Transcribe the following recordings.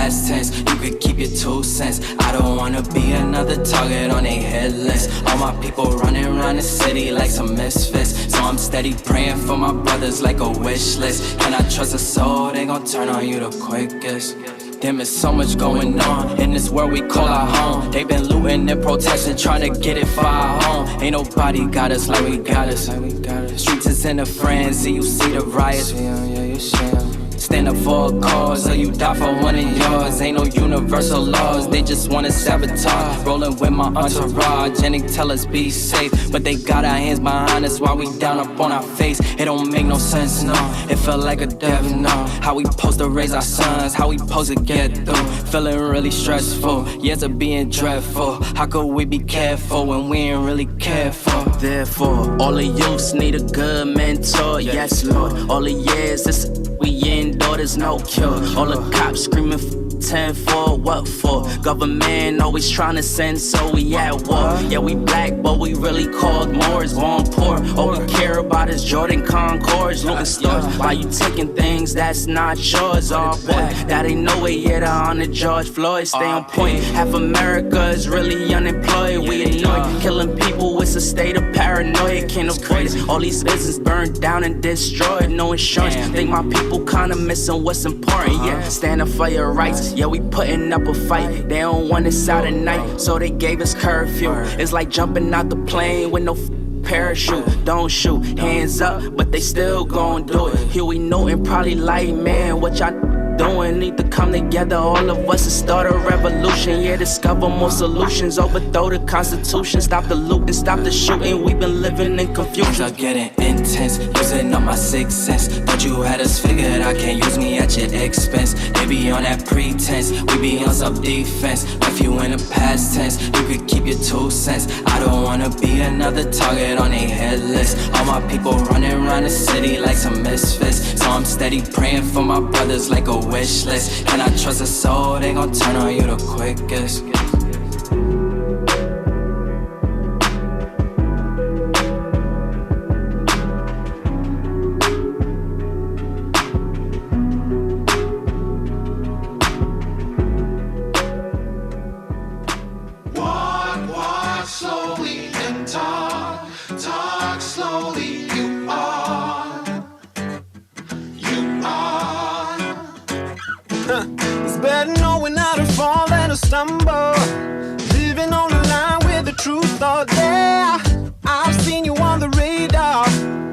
past tense. You could keep your 2 cents. I don't wanna be another target on their hit list. All my people running around the city like some misfits. So I'm steady praying for my brothers like a wish list. Can I trust a soul? They gon' turn on you the quickest. Damn, there's so much going on in this world we call our home. They been looting and protesting, trying to get it far home. Ain't nobody got us like we got us. Streets is in a frenzy, you see the riots. Stand up for a cause, or you die for one of yours. Ain't no universal laws, they just wanna sabotage. Rolling with my entourage, and they tell us be safe. But they got our hands behind us while we down up on our face. It don't make no sense, no. It felt like a death, no. How we supposed to raise our sons, how we supposed to get through. Feeling really stressful, years of being dreadful. How could we be careful when we ain't really careful? Therefore, all the youths need a good mentor, yes Lord. All the years, we endure, there's no cure. All the cops screaming 10 for what for? Government always trying to send, so we at war. Yeah, we black, but we really called Moors, born poor. All we care about is Jordan Concords, looting stores. Why you taking things that's not yours? Oh boy, that ain't no way yet on the George Floyd. Stay on point, half America is really unemployed. We annoyed, killing people, it's a state of paranoia. Can't avoid it, all these business burned down and destroyed. No insurance, think my people kinda missing what's important. Yeah, stand up for your rights. Yeah, we putting up a fight. They don't want us out at night, so they gave us curfew. It's like jumping out the plane with no parachute. Don't shoot, hands up, but they still gon' do it. Here we know and probably like, man, what y'all doing? Need to come together, all of us, and start a revolution. Yeah, discover more solutions, overthrow the Constitution, stop the looting, stop the shooting. We've been living in confusion. I'm getting intense, using up my 6 cents. Thought you had us figured, I can't use me at your expense. They be on that pretense, we be on self-defense. Left you in the past tense, you could keep your 2 cents. I don't wanna be another target on their head list. All my people running around the city like some misfits. So I'm steady praying for my brothers like a wish list. Can I trust a soul? They gon' turn on you the quickest. Walk slowly and talk slowly. You are. It's better knowing how to fall than to stumble. Living on the line with the truth all day. I've seen you on the radar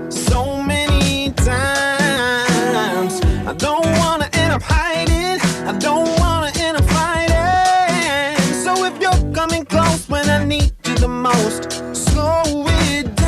so many times. I don't wanna end up hiding. I don't wanna end up fighting. So if you're coming close when I need you the most, slow it down.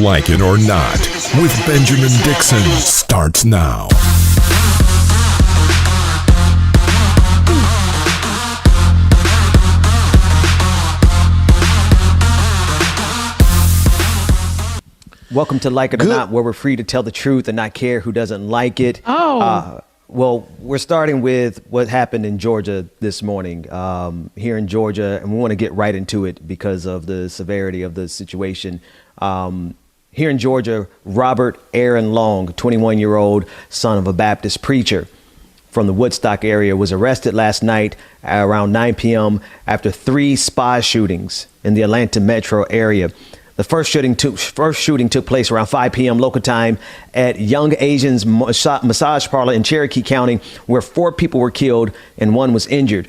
Like It or Not with Benjamin Dixon starts now. Welcome to Like It or Not, where we're free to tell the truth and not care who doesn't like it. Well, we're starting with what happened in Georgia this morning, here in Georgia, and we want to get right into it because of the severity of the situation. Here in Georgia, Robert Aaron Long, 21-year-old son of a Baptist preacher from the Woodstock area, was arrested last night around 9 p.m. after 3 spy shootings in the Atlanta metro area. The first shooting took place around 5 p.m. local time at Young Asians massage parlor in Cherokee County, where 4 people were killed and 1 was injured.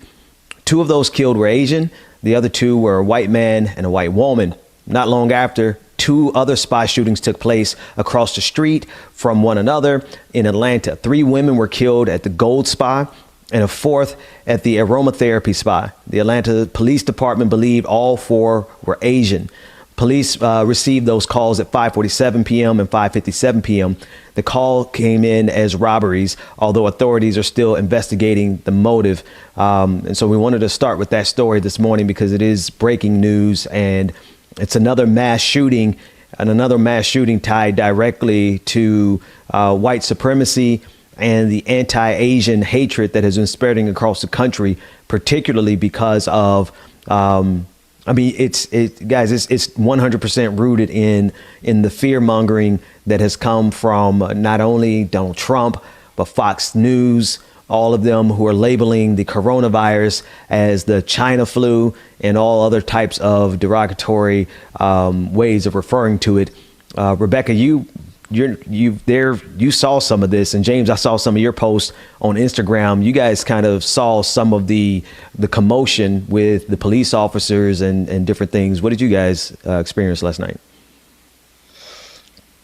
2 of those killed were Asian. The other 2 were a white man and a white woman. Not long after, 2 other spy shootings took place across the street from one another in Atlanta. 3 women were killed at the Gold Spa and a 4th at the Aromatherapy Spa. The Atlanta Police Department believed all 4 were Asian. Police received those calls at 5:47 p.m. and 5:57 p.m. The call came in as robberies, although authorities are still investigating the motive. And so we wanted to start with that story this morning because it is breaking news, and it's another mass shooting tied directly to white supremacy and the anti-Asian hatred that has been spreading across the country, particularly because of it's 100% rooted in the fear mongering that has come from not only Donald Trump, but Fox News, all of them who are labeling the coronavirus as the China flu and all other types of derogatory ways of referring to it. Rebecca, you saw some of this, and James, I saw some of your posts on Instagram. You guys kind of saw some of the commotion with the police officers and different things. What did you guys experience last night?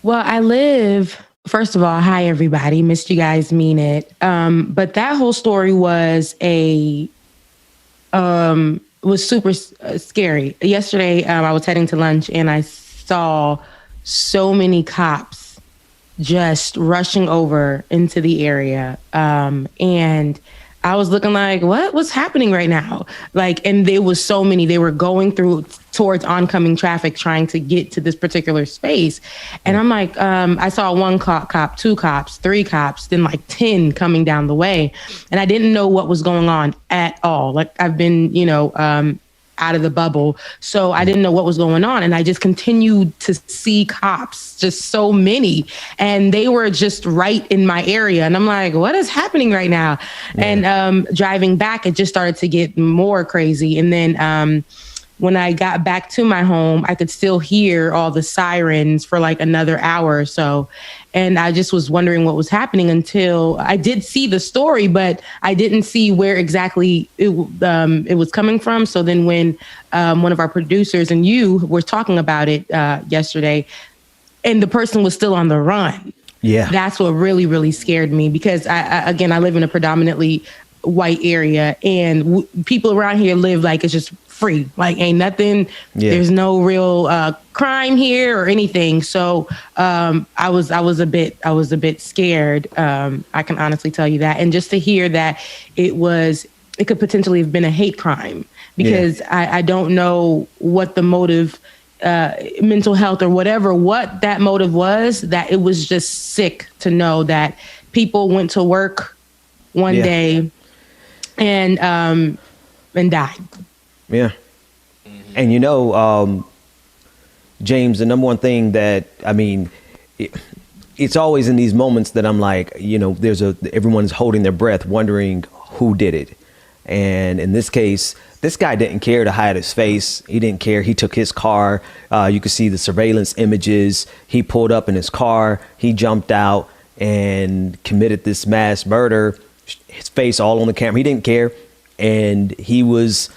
Well, first of all, hi everybody. Missed you guys, mean it. But that whole story was super scary. Yesterday, I was heading to lunch and I saw so many cops just rushing over into the area. And I was looking like, what's happening right now? And there was so many, they were going towards oncoming traffic, trying to get to this particular space. And I'm like, I saw 1 cop, 2 cops, 3 cops, then 10 coming down the way. And I didn't know what was going on at all. I've been, out of the bubble. So I didn't know what was going on. And I just continued to see cops, just so many. And they were just right in my area. And I'm like, what is happening right now? Yeah. And driving back, it just started to get more crazy. And then when I got back to my home, I could still hear all the sirens for another hour or so. And I just was wondering what was happening until I did see the story, but I didn't see where exactly it was coming from. So then when one of our producers and you were talking about it yesterday, and the person was still on the run. Yeah, that's what really, really scared me, because I live in a predominantly white area, and people around here live it's just free, ain't nothing. Yeah. There's no real crime here or anything. So I was a bit scared. I can honestly tell you that. And just to hear that it could potentially have been a hate crime, because I don't know what the motive, mental health or whatever, what that motive was. That it was just sick to know that people went to work one day and died. Yeah. And, James, the number one thing that, it's always in these moments that I'm like, everyone's holding their breath, wondering who did it. And in this case, this guy didn't care to hide his face. He didn't care. He took his car. You could see the surveillance images. He pulled up in his car. He jumped out and committed this mass murder. His face all on the camera. He didn't care. And he was,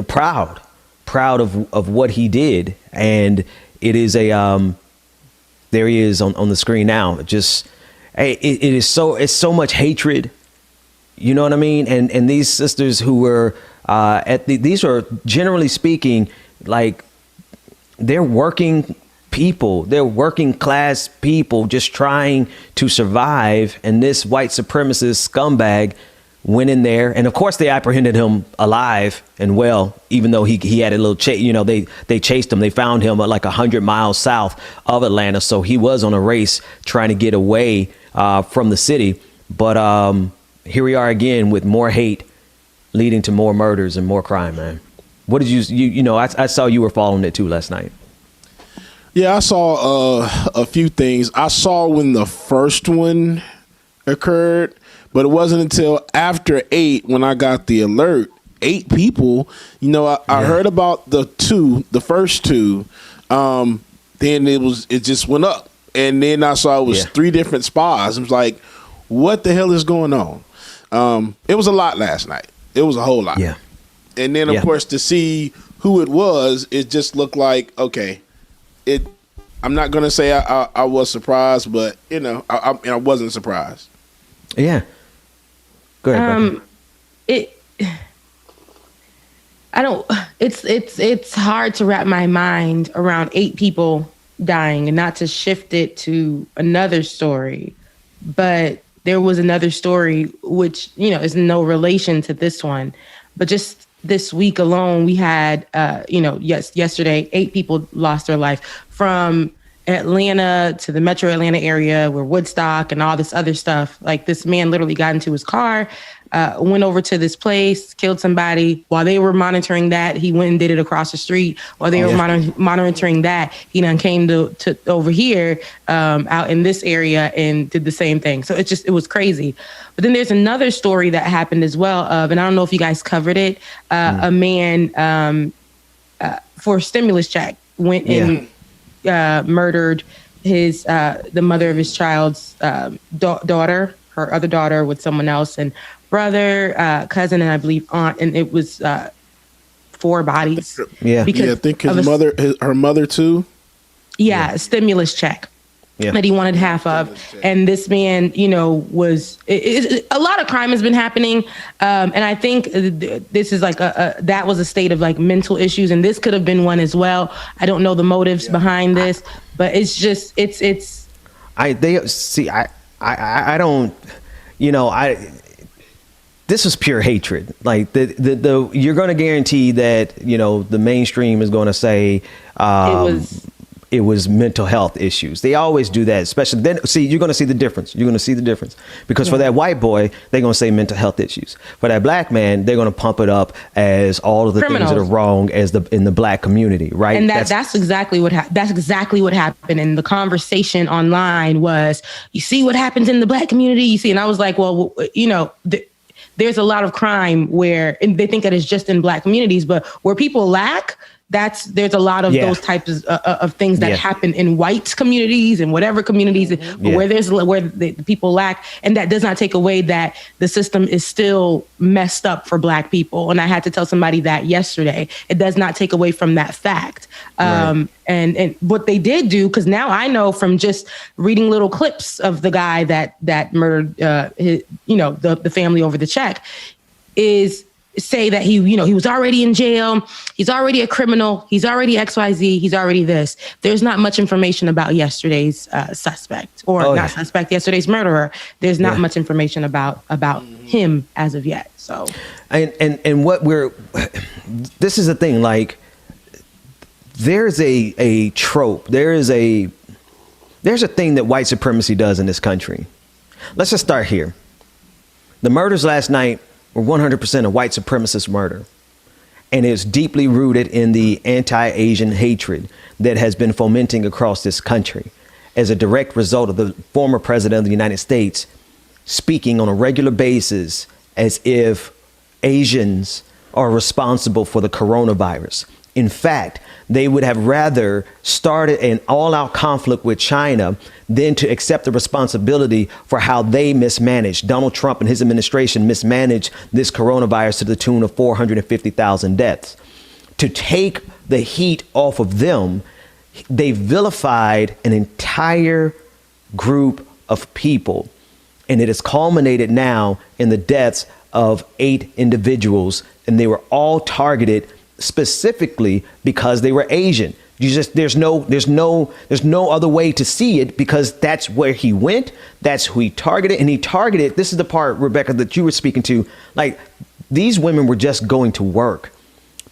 proud of what he did. And it is there he is on the screen now. Just, it's so much hatred. You know what I mean? And these sisters who were these are, generally speaking, they're working people. They're working class people just trying to survive. And this white supremacist scumbag went in there, and of course they apprehended him alive and well, even though he had a little chase. They chased him. They found him 100 miles south of Atlanta. So he was on a race trying to get away from the city. But here we are again with more hate leading to more murders and more crime, man. What did you know, I saw you were following it too last night. Yeah, I saw a few things. I saw when the first one occurred, but it wasn't until after 8 when I got the alert. 8 people, you know, I heard about the first two. Then it just went up. And then I saw it was 3 different spas. I was like, what the hell is going on? It was a lot last night. It was a whole lot. Yeah. And then, of course, to see who it was, it just looked like, okay, I'm not going to say I was surprised, but, you know, I wasn't surprised. Yeah. Go ahead, It's hard to wrap my mind around 8 people dying, and not to shift it to another story. But there was another story which, you know, is no relation to this one. But just this week alone, we had, yesterday, 8 people lost their life from Atlanta to the metro Atlanta area where Woodstock and all this other stuff. Like, this man literally got into his car, went over to this place, killed somebody. While they were monitoring that, he went and did it across the street. While they were monitoring that, he then came to over here out in this area and did the same thing. So it was crazy. But then there's another story that happened as well and I don't know if you guys covered it. A man for a stimulus check went and murdered the mother of his child's daughter, her other daughter, with someone else, and brother, cousin, and I believe aunt, and it was 4 bodies. I think her mother too. A stimulus check that he wanted half of, and this man, you know, was a lot of crime has been happening, and I think this is like that was a state of like mental issues, and this could have been one as well. I don't know the motives behind this, but it's just this was pure hatred. Like you're going to guarantee that, you know, the mainstream is going to say it was mental health issues. They always do that, especially then. See, you're going to see the difference. You're going to see the difference because for that white boy, they're going to say mental health issues. For that black man, they're going to pump it up as all of the things that are wrong in the black community, right? And that's exactly what happened. And the conversation online was, you see what happens in the black community. You see, and I was like, well, you know. There's a lot of crime where they think that it's just in black communities, but where people lack, there's a lot of those types of things that happen in white communities and whatever communities where the people lack, and that does not take away that the system is still messed up for black people. And I had to tell somebody that yesterday. It does not take away from that fact. And what they did do, because now I know from just reading little clips of the guy that murdered the family over the check, is say that he was already in jail, he's already a criminal, he's already XYZ, he's already this. There's not much information about yesterday's suspect, or yesterday's murderer. There's not much information about him as of yet. So, and what this is the thing, like, there's a trope, there's a thing that white supremacy does in this country. Let's just start here. The murders last night were 100% a white supremacist murder. And it's deeply rooted in the anti-Asian hatred that has been fomenting across this country as a direct result of the former president of the United States speaking on a regular basis as if Asians are responsible for the coronavirus. In fact, they would have rather started an all-out conflict with China than to accept the responsibility for how they mismanaged. Donald Trump and his administration mismanaged this coronavirus to the tune of 450,000 deaths. To take the heat off of them, they vilified an entire group of people. And it has culminated now in the deaths of 8 individuals, and they were all targeted specifically because they were Asian. There's no other way to see it, because that's where he went. That's who he targeted. And he targeted, this is the part, Rebecca, that you were speaking to. Like, these women were just going to work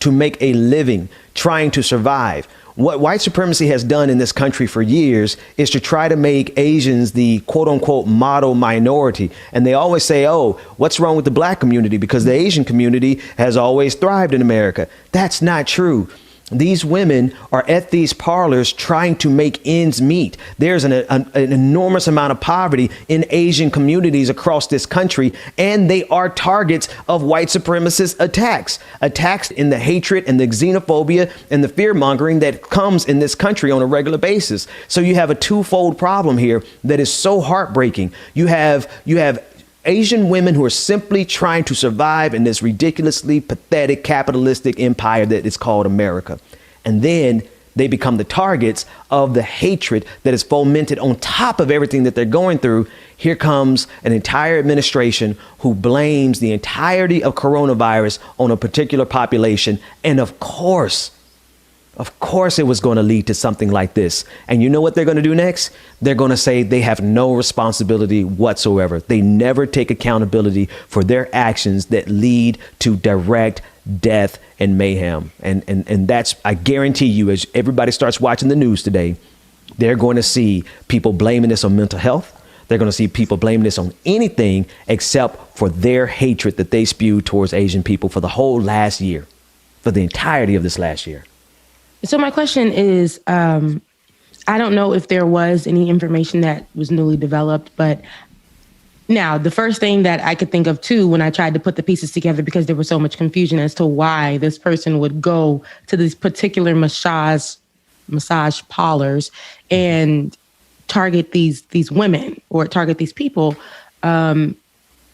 to make a living, trying to survive. What white supremacy has done in this country for years is to try to make Asians the quote unquote model minority. And they always say, oh, what's wrong with the black community? Because the Asian community has always thrived in America. That's not true. These women are at these parlors trying to make ends meet. There's an enormous amount of poverty in Asian communities across this country, and they are targets of white supremacist attacks in the hatred and the xenophobia and the fear mongering that comes in this country on a regular basis. So you have a twofold problem here that is so heartbreaking. You have Asian women who are simply trying to survive in this ridiculously pathetic capitalistic empire that is called America. And then they become the targets of the hatred that is fomented on top of everything that they're going through. Here comes an entire administration who blames the entirety of coronavirus on a particular population. And of course, it was going to lead to something like this. And you know what they're going to do next? They're going to say they have no responsibility whatsoever. They never take accountability for their actions that lead to direct death and mayhem. And that's, I guarantee you, as everybody starts watching the news today, they're going to see people blaming this on mental health. They're going to see people blaming this on anything except for their hatred that they spewed towards Asian people for the whole last year, for the entirety of this last year. So my question is, I don't know if there was any information that was newly developed, but now the first thing that I could think of too, when I tried to put the pieces together, because there was so much confusion as to why this person would go to these particular massage parlors and target these women or target these people. And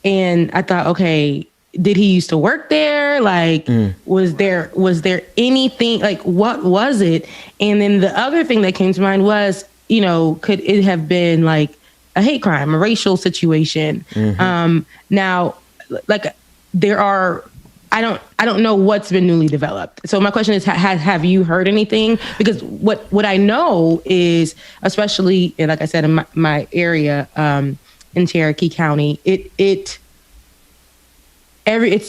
I thought, okay, did he used to work there? Like, was there anything, like, what was it? And then the other thing that came to mind was, you know, could it have been like a hate crime, a racial situation? Now, like, there are, I don't know what's been newly developed. So my question is, have you heard anything? Because what I know is, especially, and like I said, in my area, in Cherokee County, it's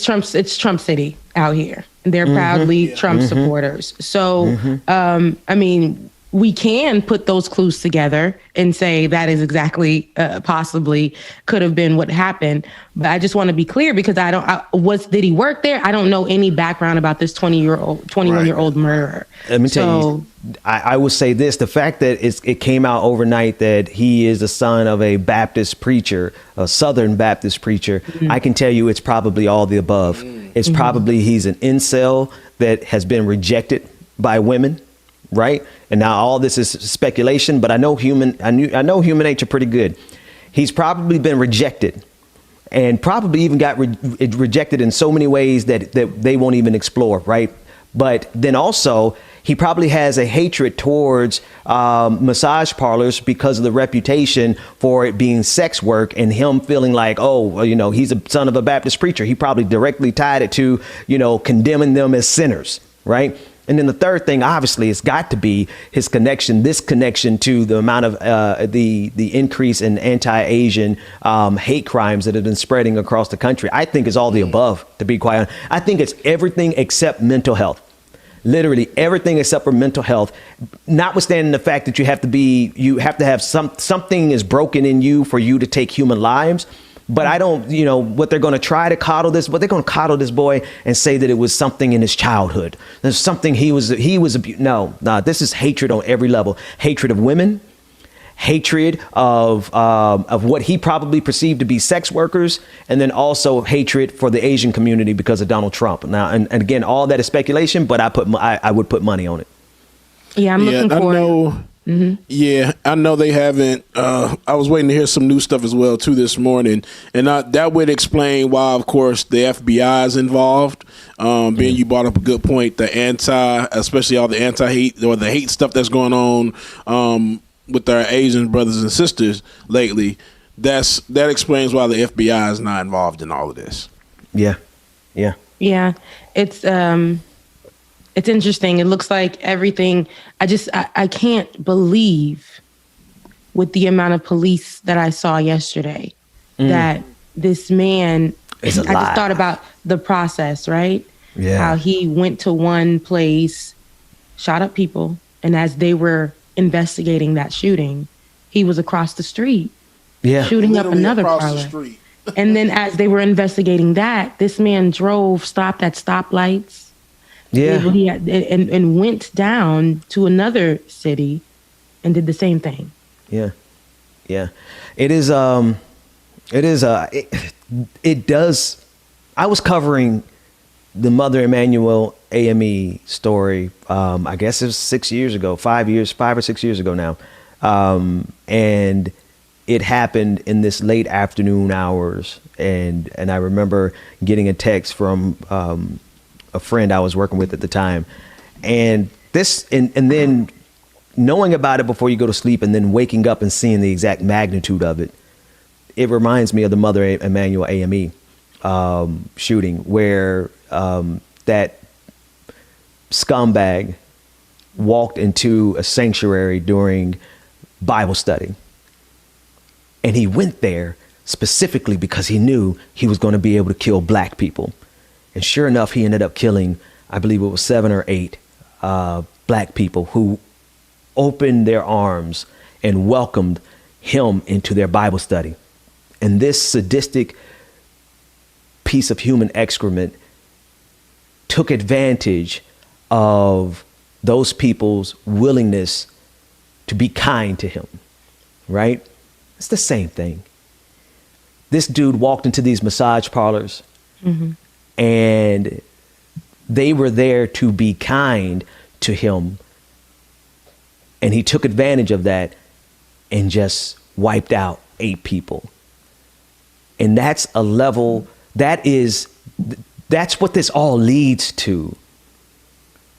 Trump City out here. They're proudly Trump supporters. So, I mean, we can put those clues together and say that is exactly possibly could have been what happened. But I just want to be clear, because did he work there? I don't know any background about this 21-year-old murderer. Let me tell you, I will say this: the fact that it came out overnight that he is the son of a Baptist preacher, a Southern Baptist preacher, I can tell you it's probably all the above. It's probably he's an incel that has been rejected by women. Right. And now all this is speculation, but I know human nature pretty good. He's probably been rejected, and probably even got rejected in so many ways that they won't even explore. Right. But then also he probably has a hatred towards massage parlors because of the reputation for it being sex work, and him feeling like, oh, you know, he's a son of a Baptist preacher. He probably directly tied it to, you know, condemning them as sinners. Right. And then the third thing, obviously, has got to be this connection to the amount of the increase in anti-Asian hate crimes that have been spreading across the country. I think it's all the above, to be quite honest. I think it's everything except mental health. Literally everything except for mental health, notwithstanding the fact that you have to have something is broken in you for you to take human lives. But I don't, you know, what they're going to try to coddle this, but they're going to coddle this boy and say that it was something in his childhood. There's something he was no, this is hatred on every level. Hatred of women, hatred of what he probably perceived to be sex workers, and then also hatred for the Asian community because of Donald Trump. Now, and again, all that is speculation, but I would put money on it. Yeah, I'm looking for. Yeah, I know they haven't. I was waiting to hear some new stuff as well too this morning, and that would explain why, of course, the FBI is involved. Ben, you brought up a good point. Especially all the anti-hate or the hate stuff that's going on with our Asian brothers and sisters lately. That explains why the FBI is not involved in all of this. Yeah. It's interesting. It looks like everything. I can't believe, with the amount of police that I saw yesterday, that this man. I just thought about the process, right? Yeah. How he went to one place, shot up people, And as they were investigating that shooting, he was across the street shooting up another parlor. And then as they were investigating that, this man stopped at stoplights. And went down to another city and did the same thing. Yeah. It does. I was covering the Mother Emanuel AME story. I guess it was 6 years ago, 5 or 6 years ago now. And it happened in this late afternoon hours. And I remember getting a text from a friend I was working with at the time. And then knowing about it before you go to sleep and then waking up and seeing the exact magnitude of it, it reminds me of the Mother Emanuel AME shooting, where that scumbag walked into a sanctuary during Bible study. And he went there specifically because he knew he was going to be able to kill black people. And sure enough, he ended up killing, I believe it was 7 or 8 black people who opened their arms and welcomed him into their Bible study. And this sadistic piece of human excrement took advantage of those people's willingness to be kind to him, right? It's the same thing. This dude walked into these massage parlors, and they were there to be kind to him. And he took advantage of that and just wiped out 8 people. And that's a level, that's what this all leads to.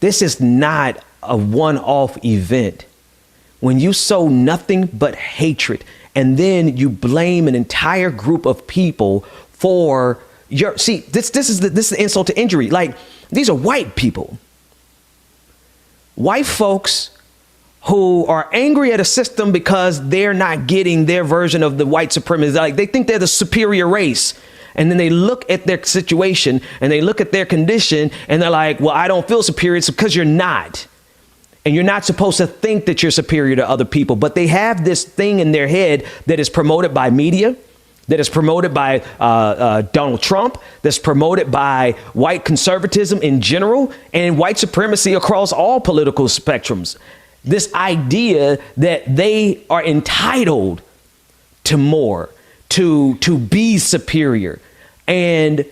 This is not a one-off event. When you sow nothing but hatred, and then you blame an entire group of people for this is the insult to injury. Like, these are white people. White folks who are angry at a system because they're not getting their version of the white supremacy. Like, they think they're the superior race. And then they look at their situation and they look at their condition and they're like, well, I don't feel superior. It's because you're not. And you're not supposed to think that you're superior to other people. But they have this thing in their head that is promoted by media, that is promoted by Donald Trump, that's promoted by white conservatism in general, and white supremacy across all political spectrums. This idea that they are entitled to more, to be superior. And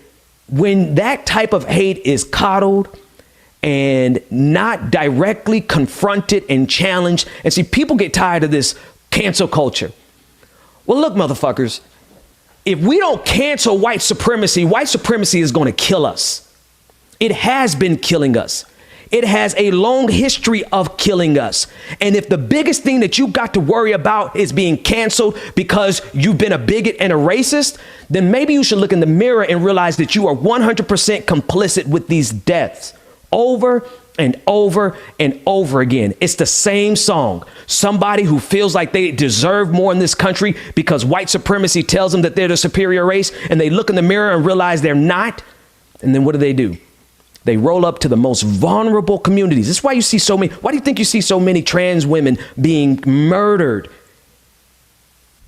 when that type of hate is coddled and not directly confronted and challenged, and see, people get tired of this cancel culture. Well, look, motherfuckers, if we don't cancel white supremacy is going to kill us. It has been killing us. It has a long history of killing us. And if the biggest thing that you got to worry about is being canceled because you've been a bigot and a racist, then maybe you should look in the mirror and realize that you are 100% complicit with these deaths over and over and over again. It's the same song. Somebody who feels like they deserve more in this country because white supremacy tells them that they're the superior race, and they look in the mirror and realize they're not. And then what do? They roll up to the most vulnerable communities. This is why you see so many. Why do you think you see so many trans women being murdered?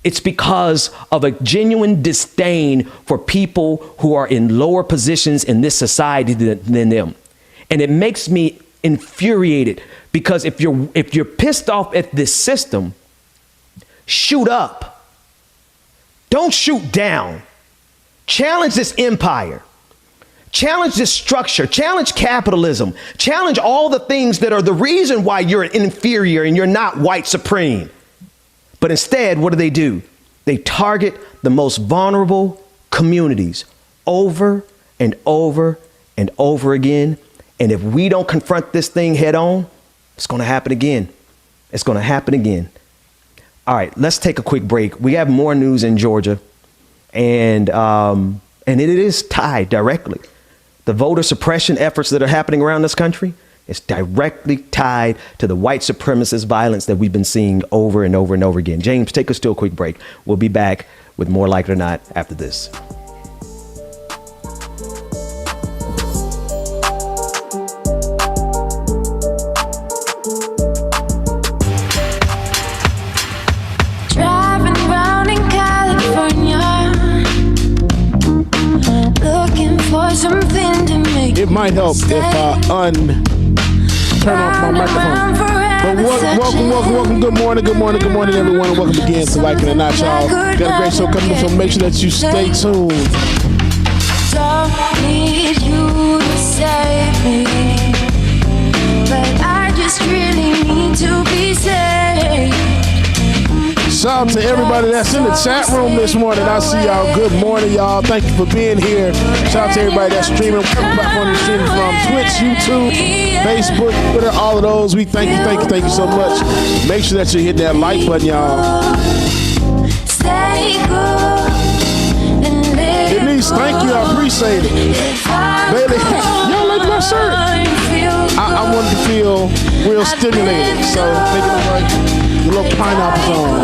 It's because of a genuine disdain for people who are in lower positions in this society than them. And it makes me infuriated because if you're pissed off at this system, shoot up. Don't shoot down. Challenge this empire. Challenge this structure, challenge capitalism, challenge all the things that are the reason why you're inferior and you're not white supreme. But instead, what do? They target the most vulnerable communities over and over and over again. And if we don't confront this thing head on, it's going to happen again. It's going to happen again. All right, let's take a quick break. We have more news in Georgia, and it is tied directly. The voter suppression efforts that are happening around this country is directly tied to the white supremacist violence that we've been seeing over and over and over again. James, take us to a quick break. We'll be back with more Like It or Not after this. might help if I turn off my microphone. But welcome. Good morning, everyone. And welcome again to Like It or Not, y'all. Got a great show coming up, so make sure that you stay tuned. Don't need you to save me, but I just really need to be saved. Shout out to everybody that's in the chat room this morning. I see y'all. Good morning, y'all. Thank you for being here. Shout out to everybody that's streaming. Coming back on the stream from Twitch, YouTube, Facebook, Twitter, all of those. We thank you so much. Make sure that you hit that like button, y'all. Denise, thank you. I appreciate it. Bailey, y'all like my shirt. I wanted to feel real stimulated, so make it like a little pineapple on.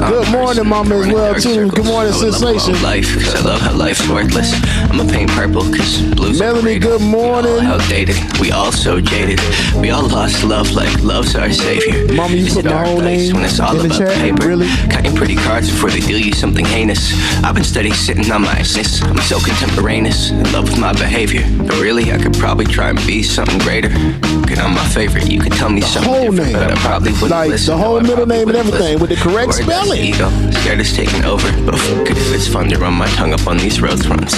Good morning, Mama, as well, too. Good morning, Sensation. Life, cause I love how life's worthless. I'm a paint purple, cause blue's Melanie, good morning. We all outdated, we all so jaded. We all lost love like love's our savior. Mama, you put my whole name when it's all in the about chat? paper. Really? Cutting pretty cards before they deal you something heinous. I've been steady sitting on my ass. I'm so contemporaneous, in love with my behavior. But really, I could probably try and be something greater. Get on my favorite, you could tell me something different, but I probably wouldn't like listen. The whole middle name and everything with the correct spelling. Ego, scared it's taking over, but fuck it if it's fun to run my tongue up on these road runs.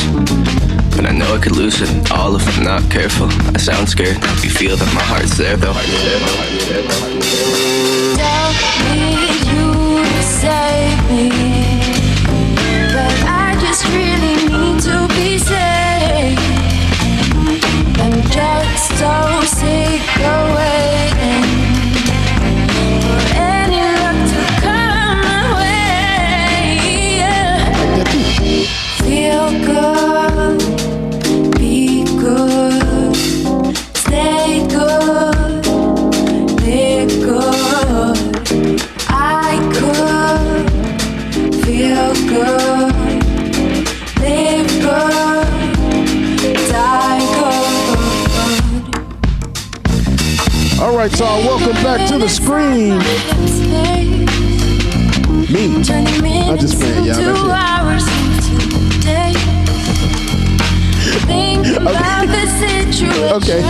But I know I could lose it all if I'm not careful. I sound scared, you feel that my heart's there though. Don't need you to save me, but I just really need to be saved. I'm just so sick of waiting for any luck to come my way. Feel good, be good, stay good, live good. I could feel good, live good, die good. All right, y'all, welcome back to the screen. Me. I'm just playing, y'all. Think about the situation. Okay.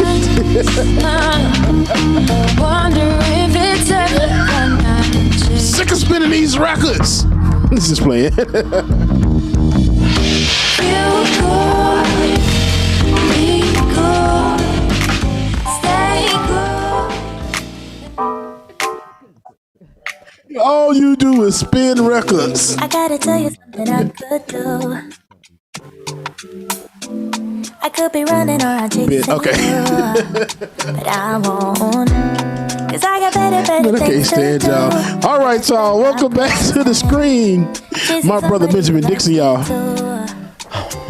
Wonder if it's ever gonna change. Sick of spinning these records. This is playing. Feel good, be good, stay good. All you do is spin records. I gotta tell you something I could do. I could be running or I'm chasing Okay. you, but I won't. Cause I got better I can't things to stand do. y'all. All right, y'all, welcome back to the screen. My brother Benjamin Dixon, y'all.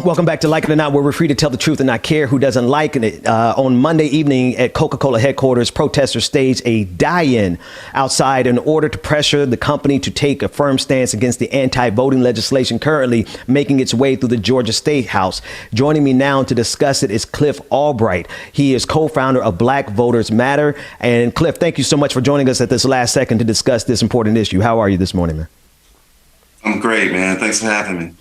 Welcome back to Like It or Not, where we're free to tell the truth and not care who doesn't like it. On Monday evening at Coca-Cola headquarters, protesters staged a die-in outside in order to pressure the company to take a firm stance against the anti-voting legislation currently making its way through the Georgia State House. Joining me now to discuss it is Cliff Albright. He is co-founder of Black Voters Matter. And Cliff, thank you so much for joining us at this last second to discuss this important issue. How are you this morning, man? I'm great, man. Thanks for having me.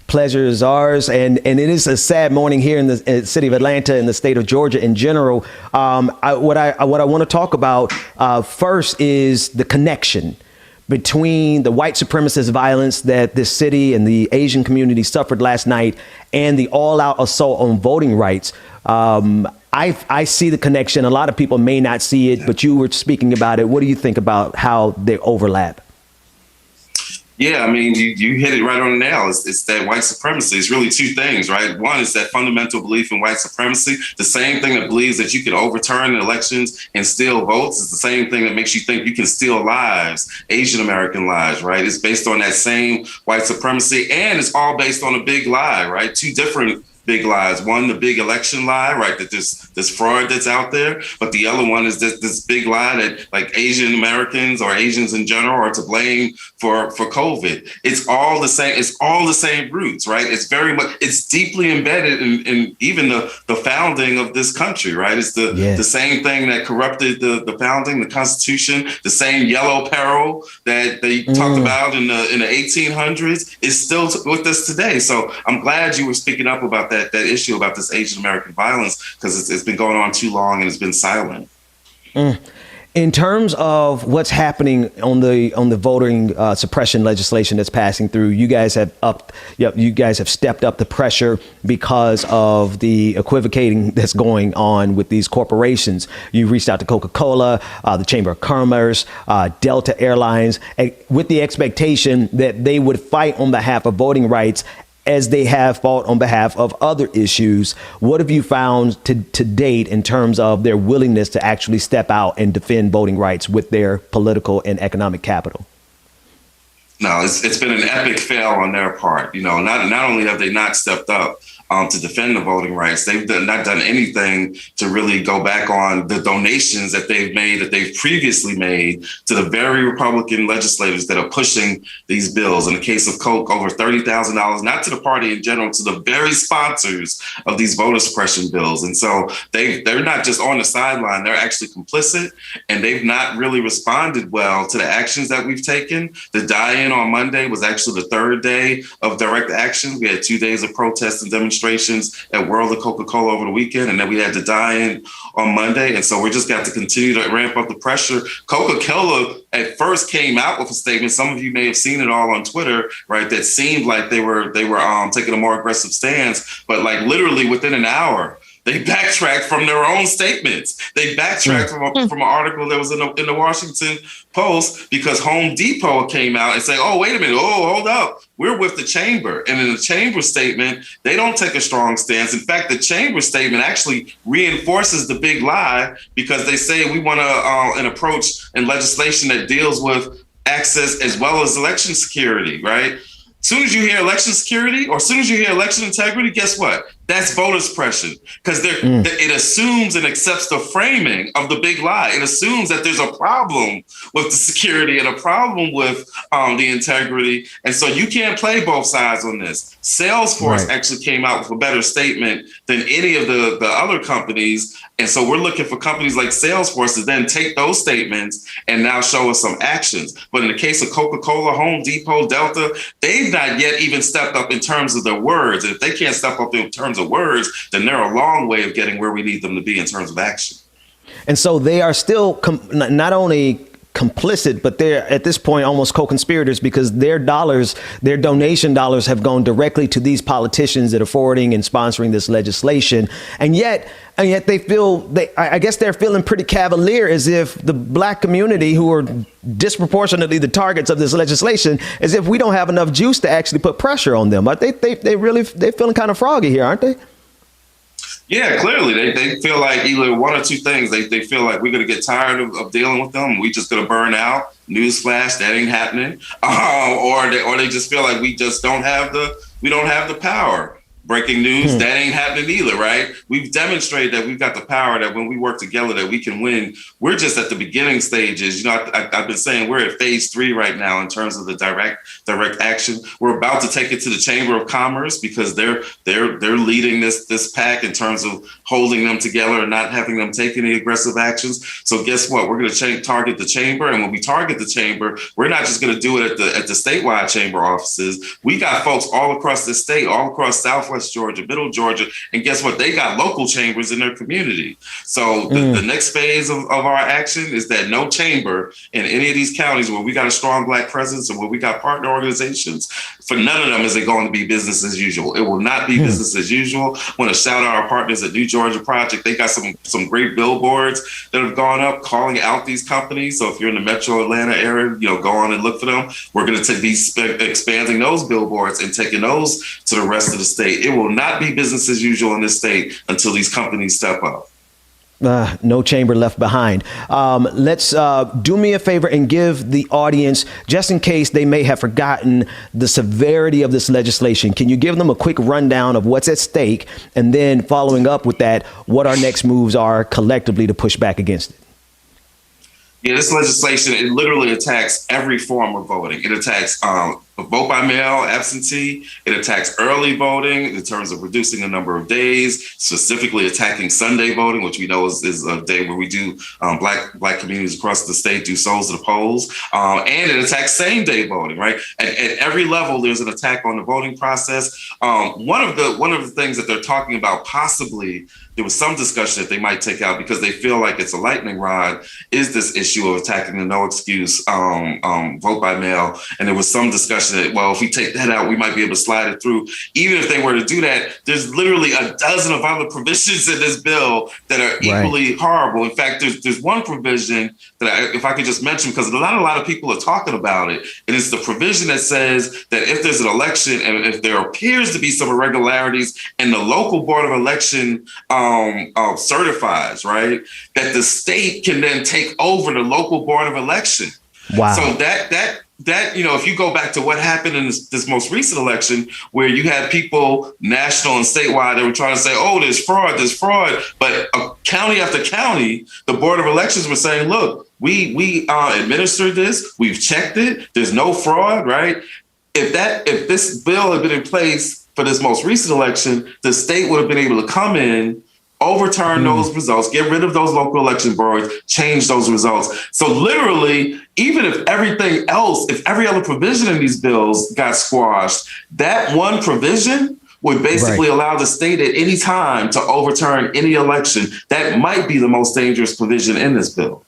Pleasure is ours, and it is a sad morning here in the city of Atlanta and the state of Georgia in general. What I want to talk about first is the connection between the white supremacist violence that this city and the Asian community suffered last night and the all-out assault on voting rights. I see the connection. A lot of people may not see it, but you were speaking about it. What do you think about how they overlap? Yeah, I mean, you hit it right on the nail. It's that white supremacy. It's really two things, right? One is that fundamental belief in white supremacy. The same thing that believes that you can overturn elections and steal votes is the same thing that makes you think you can steal lives, Asian American lives, right? It's based on that same white supremacy, and it's all based on a big lie, right? Two different big lies. One, the big election lie, right? That there's fraud that's out there. But the other one is this big lie that like Asian Americans or Asians in general are to blame for COVID. It's all the same. It's all the same roots, right? It's very much, it's deeply embedded in even the founding of this country, right? It's the same thing that corrupted the founding, the Constitution, the same yellow peril that they talked about in the 1800s is still with us today. So I'm glad you were speaking up about that issue about this Asian American violence, because it's been going on too long and it's been silent. In terms of what's happening on the voting suppression legislation that's passing through, you guys have stepped up the pressure because of the equivocating that's going on with these corporations. You reached out to Coca-Cola, the Chamber of Commerce, Delta Airlines, with the expectation that they would fight on behalf of voting rights, as they have fought on behalf of other issues. What have you found to date in terms of their willingness to actually step out and defend voting rights with their political and economic capital? No, it's been an epic fail on their part. Not only have they not stepped up to defend the voting rights, they've not done anything to really go back on the donations that they've previously made to the very Republican legislators that are pushing these bills. In the case of Coke, over $30,000, not to the party in general, to the very sponsors of these voter suppression bills. And so they're not just on the sideline, they're actually complicit, and they've not really responded well to the actions that we've taken. The die-in on Monday was actually the third day of direct action. We had 2 days of protests and demonstrations at World of Coca-Cola over the weekend, and then we had to die-in on Monday. And so we just got to continue to ramp up the pressure. Coca-Cola at first came out with a statement. Some of you may have seen it all on Twitter, right? That seemed like they were taking a more aggressive stance, but like literally within an hour, they backtracked from their own statements. They backtracked from an article that was in the Washington Post, because Home Depot came out and said, oh, wait a minute. Oh, hold up. We're with the chamber. And in the chamber statement, they don't take a strong stance. In fact, the chamber statement actually reinforces the big lie, because they say we want an approach and legislation that deals with access as well as election security, right? As soon as you hear election security or as soon as you hear election integrity, guess what? That's voter suppression, because it assumes and accepts the framing of the big lie. It assumes that there's a problem with the security and a problem with the integrity. And so you can't play both sides on this. Salesforce actually came out with a better statement than any of the other companies. And so we're looking for companies like Salesforce to then take those statements and now show us some actions. But in the case of Coca-Cola, Home Depot, Delta, they've not yet even stepped up in terms of their words. And if they can't step up in terms of words, then they're a long way of getting where we need them to be in terms of action. And so they are still not only complicit, but they're at this point almost co-conspirators, because their donation dollars have gone directly to these politicians that are forwarding and sponsoring this legislation. And yet I guess they're feeling pretty cavalier, as if the black community, who are disproportionately the targets of this legislation, as if we don't have enough juice to actually put pressure on them. They're feeling kind of froggy here, aren't they? Yeah, clearly they feel like either one or two things. They feel like we're going to get tired of dealing with them. We just going to burn out. Newsflash, that ain't happening. Or they just feel like we don't have the power. Breaking news, that ain't happening either, right? We've demonstrated that we've got the power, that when we work together, that we can win. We're just at the beginning stages. I've been saying we're at phase 3 right now in terms of the direct action. We're about to take it to the Chamber of Commerce, because they're leading this pack in terms of holding them together and not having them take any aggressive actions. So guess what? We're going to target the chamber, and when we target the chamber, we're not just going to do it at the statewide chamber offices. We got folks all across the state, all across Southwest Georgia, Middle Georgia, and guess what? They got local chambers in their community. So the next phase of our action is that no chamber in any of these counties where we got a strong black presence and where we got partner organizations, for none of them is it going to be business as usual. It will not be business as usual. I want to shout out our partners at New Georgia Project. They got some great billboards that have gone up calling out these companies. So if you're in the Metro Atlanta area, go on and look for them. We're going to be expanding those billboards and taking those to the rest of the state. It will not be business as usual in this state until these companies step up. No chamber left behind. Let's do me a favor and give the audience, just in case they may have forgotten the severity of this legislation, can you give them a quick rundown of what's at stake? And then following up with that, what our next moves are collectively to push back against it? Yeah, this legislation, it literally attacks every form of voting. It attacks vote by mail, absentee. It attacks early voting in terms of reducing the number of days, specifically attacking Sunday voting, which we know is a day where we do black communities across the state do souls to the polls. And it attacks same day voting, right? At every level, there's an attack on the voting process. One of the things that they're talking about, possibly, there was some discussion that they might take out because they feel like it's a lightning rod, is this issue of attacking the no excuse vote by mail. And there was some discussion that, well, if we take that out, we might be able to slide it through. Even if they were to do that, there's literally a dozen of other provisions in this bill that are equally horrible. In fact, there's one provision that if I could just mention, because not a lot of people are talking about it, and it's the provision that says that if there's an election and if there appears to be some irregularities and the local board of election certifies, right, that the state can then take over the local board of election. Wow. So that, you know, if you go back to what happened in this most recent election, where you had people national and statewide that were trying to say, oh, there's fraud. But county after county, the board of elections were saying, look, we administered this. We've checked it. There's no fraud, right? If this bill had been in place for this most recent election, the state would have been able to come in, overturn those results, get rid of those local election boards, change those results. So literally, even if everything else, if every other provision in these bills got squashed, that one provision would basically allow the state at any time to overturn any election. That might be the most dangerous provision in this bill.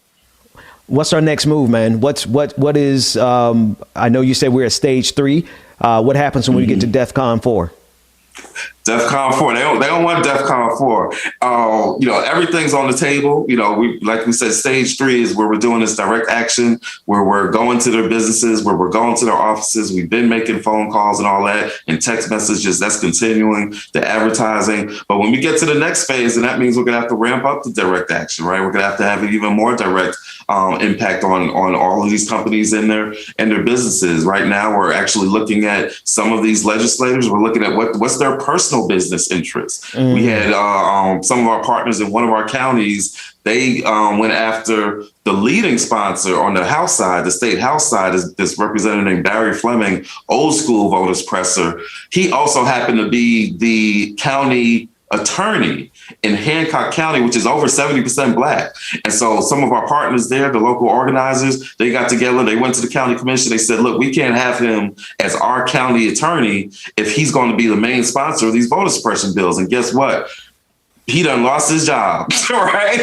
What's our next move, man? What is, I know you said we're at stage 3. What happens when we get to DEFCON 4? DEFCON 4. They don't want DEFCON 4. You know, everything's on the table. You know, like we said, stage 3 is where we're doing this direct action, where we're going to their businesses, where we're going to their offices. We've been making phone calls and all that, and text messages. That's continuing, the advertising. But when we get to the next phase, and that means we're going to have to ramp up the direct action, right? We're going to have an even more direct impact on all of these companies and their businesses. Right now, we're actually looking at some of these legislators. We're looking at what's their personal business interests. We had some of our partners in one of our counties. They went after the leading sponsor on the House side, the state House side, is this representative named Barry Fleming, old school voters presser. He also happened to be the county attorney in Hancock County, which is over 70% Black. And so some of our partners there, the local organizers, they got together, they went to the county commission, they said, look, we can't have him as our county attorney if he's going to be the main sponsor of these voter suppression bills. And guess what? He done lost his job, right?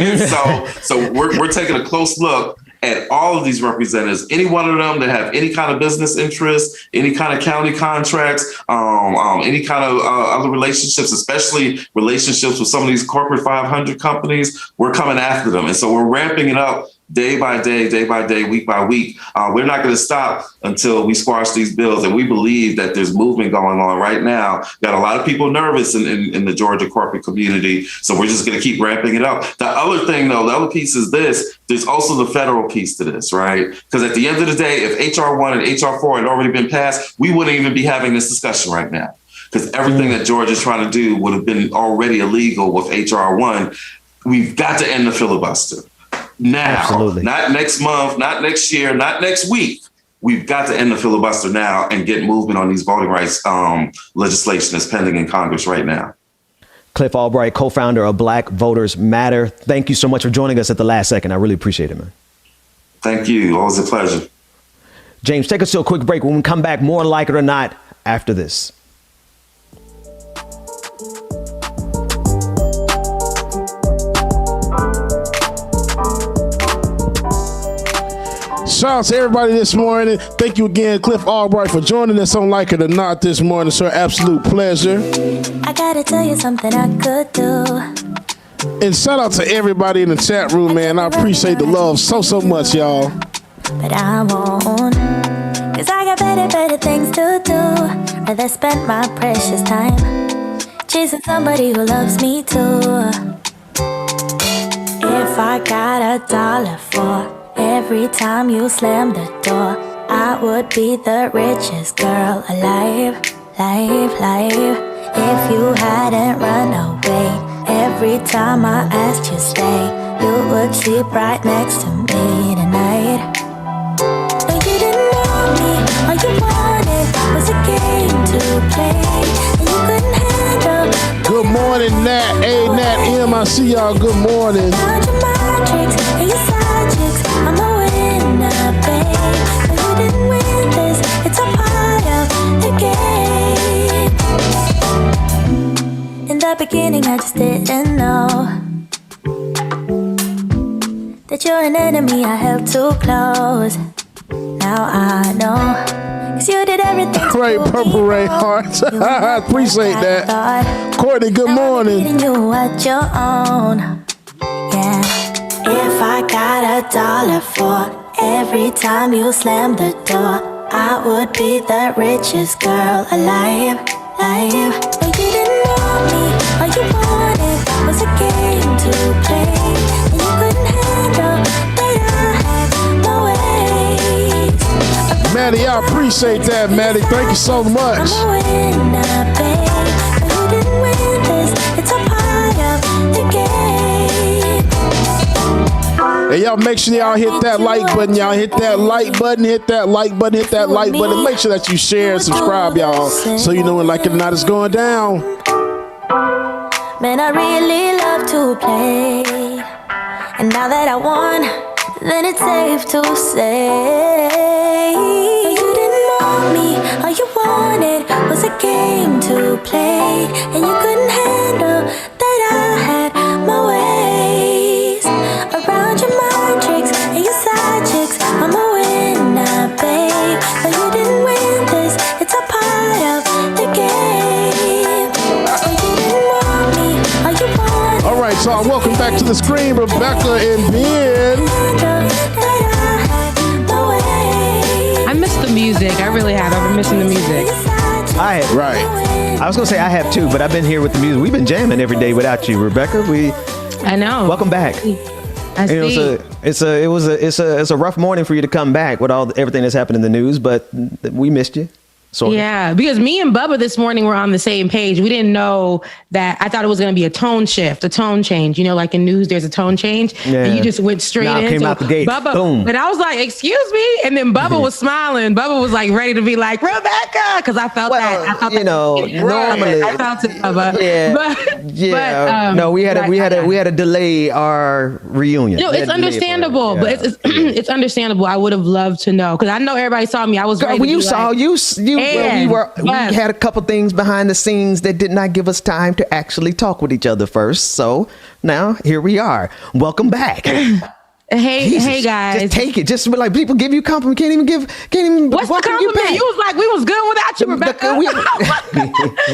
So we're taking a close look at all of these representatives, any one of them that have any kind of business interests, any kind of county contracts, any kind of other relationships, especially relationships with some of these corporate 500 companies, we're coming after them. And so we're ramping it up day by day, week by week. We're not going to stop until we squash these bills. And we believe that there's movement going on right now. Got a lot of people nervous in the Georgia corporate community. So we're just going to keep ramping it up. The other thing, though, the other piece is this. There's also the federal piece to this, right? Because at the end of the day, if HR 1 and HR 4 had already been passed, we wouldn't even be having this discussion right now. Because everything that Georgia's trying to do would have been already illegal with HR 1. We've got to end the filibuster. Now, absolutely. Not next month, not next year, not next week. We've got to end the filibuster now and get movement on these voting rights legislation that's pending in Congress right now. Cliff Albright, co-founder of Black Voters Matter. Thank you so much for joining us at the last second. I really appreciate it, man. Thank you. Always a pleasure. James, take us to a quick break. When we come back, more Like It or Not after this. Shout out to everybody this morning. Thank you again, Cliff Albright, for joining us on Like It or Not this morning. It's our absolute pleasure. I gotta tell you something I could do. And shout out to everybody in the chat room, man. I appreciate the love so much, y'all. But I won't, cause I got better things to do. Rather spend my precious time chasing somebody who loves me too. If I got $1 for every time you slam the door, I would be the richest girl alive, live. If you hadn't run away every time I asked you stay, you would sleep right next to me tonight. And you didn't want me, all you wanted was a game to play, and you couldn't handle. Good morning, Nat. Hey, Nat M. I see y'all. Good morning. Found your matrix and your side chicks. I'm a winner, babe. But you didn't win this. It's a part of the game. In the beginning, I just didn't know that you're an enemy I held too close. Now I know, 'cause you did everything. Right, Purple Ray Hearts. I appreciate that. Courtney, good morning. You at your own. Yeah. If I got $1 for every time you slam the door, I would be the richest girl alive, live. But you didn't want me, all you wanted was a game to play, and you couldn't handle that I had my ways. Maddie, I appreciate that, Maddie. Thank you so much. I'm a winner, babe. But you didn't win this. It's a part of the game. Hey, y'all make sure y'all hit that like button. Y'all hit that like button, hit that like button, hit that like button. Make sure that you share and subscribe, y'all, so you know when Like It or Not is going down. Man, I really love to play, and now that I won, then it's safe to say you didn't want me, all you wanted was a game to play, and you couldn't handle that I had my ways around your mind tricks and your side chicks. I'm a winner, babe, but you didn't win this. It's a part of the game. You didn't want me, all you wanted. All right, so welcome back to the screen, Rebecca and Ben. I miss the music. I really have. I've been missing the music. Right. I was gonna say I have too, but I've been here with the music. We've been jamming every day without you, Rebecca. I know. Welcome back. I see. It's a rough morning for you to come back with everything that's happened in the news, but we missed you. Yeah, because me and Bubba this morning were on the same page. We didn't know that. I thought it was going to be a tone shift, a tone change. You know, like in news, there's a tone change. Yeah. And you just went straight in. Came out the gate. Bubba, boom. And I was like, excuse me. And then Bubba was smiling. Bubba was like ready to be like, Rebecca. Because I felt that. I felt normally. I felt it, Bubba. Yeah. No, we had to delay our reunion. No, it's understandable. But it's understandable. I would have loved to know. Because I know everybody saw me. I was ready. When you saw you we had a couple things behind the scenes that did not give us time to actually talk with each other first. So now here we are. Welcome back. Hey guys. Just take it. Just like people give you compliment. Can't even. What's the compliment? You was like, we was good without you, Rebecca.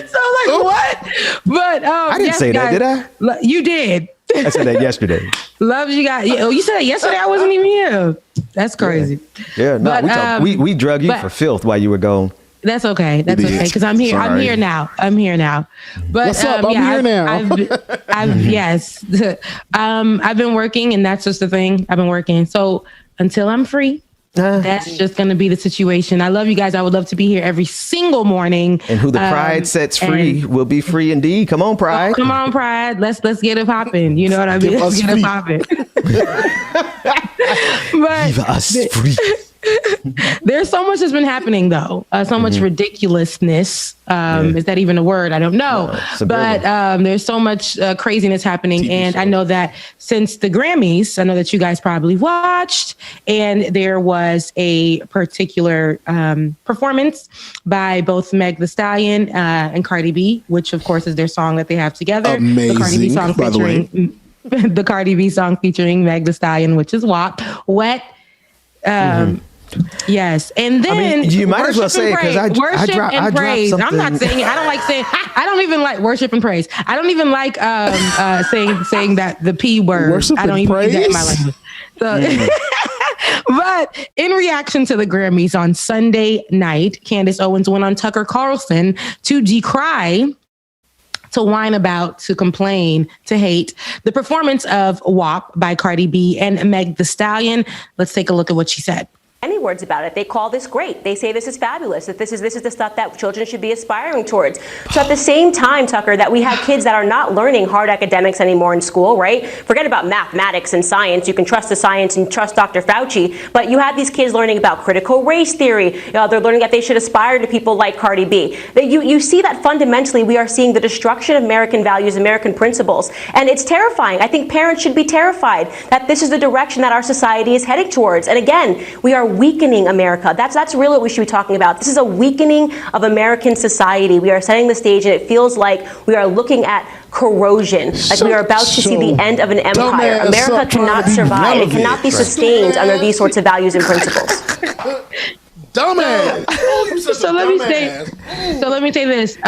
So I was like, what? But I didn't say guys, that, did I? You did. I said that yesterday. Love you guys. Oh, you said that yesterday? I wasn't even here. That's crazy. Yeah. No, we drug you for filth while you were gone. That's okay. That's okay. Because I'm here. Sorry. I'm here now. But what's up? I'm here now. Yes. I've been working, and that's just the thing. I've been working. So until I'm free, that's just going to be the situation. I love you guys. I would love to be here every single morning. And who the Pride sets free will be free indeed. Come on, Pride. Come on, Pride. Let's get it popping. You know what I mean? Let's get it popping. Leave us free. There's so much that's been happening, though. So much ridiculousness. Is that even a word? I don't know. But there's so much craziness happening. And I know that since the Grammys, I know that you guys probably watched, and there was a particular performance by both Meg Thee Stallion and Cardi B, which of course is their song that they have together. Amazing, the Cardi B song by the way. The Cardi B song featuring Meg Thee Stallion, which is WAP, Wet. Yes, and then you might as well say because I praise. I'm not saying it. I don't like saying. I don't even like worship and praise. I don't even like saying that the P word. Worship I don't even use that in my language. So, but in reaction to the Grammys on Sunday night, Candace Owens went on Tucker Carlson to decry to whine about, to complain, to hate. The performance of WAP by Cardi B and Meg Thee Stallion. Let's take a look at what she said. Any words about it. They call this great. They say this is fabulous, that this is the stuff that children should be aspiring towards. So at the same time, Tucker, that we have kids that are not learning hard academics anymore in school, right? Forget about mathematics and science. You can trust the science and trust Dr. Fauci, but you have these kids learning about critical race theory. They're learning that they should aspire to people like Cardi B. That you see that fundamentally we are seeing the destruction of American values, American principles, and it's terrifying. I think parents should be terrified that this is the direction that our society is heading towards. And again, we are weakening America. That's really what we should be talking about. This is a weakening of American society. We are setting the stage, and it feels like we are looking at corrosion, like we are about to see the end of an empire. America cannot survive. It cannot be sustained under these sorts of values and principles. Dumbass. So let me say this.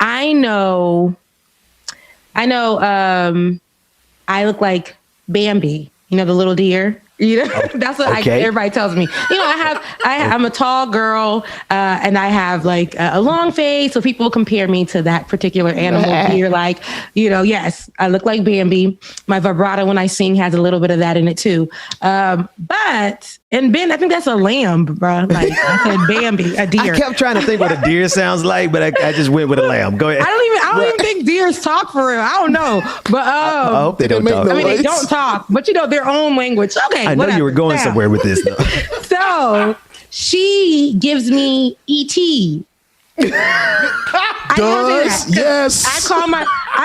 I know I look like Bambi, the little deer. That's what everybody tells me. I'm a tall girl, and I have like a long face, so people compare me to that particular animal here. Like, yes, I look like Bambi. My vibrato when I sing has a little bit of that in it too. And Ben, I think that's a lamb, bro. Like I said, Bambi, a deer. I kept trying to think what a deer sounds like, but I just went with a lamb. Go ahead. I don't even think deers talk for real. I don't know, but I hope they don't talk. I mean, they don't talk, but their own language. Okay, I know you were going somewhere with this, though. So she gives me ET. Yes. I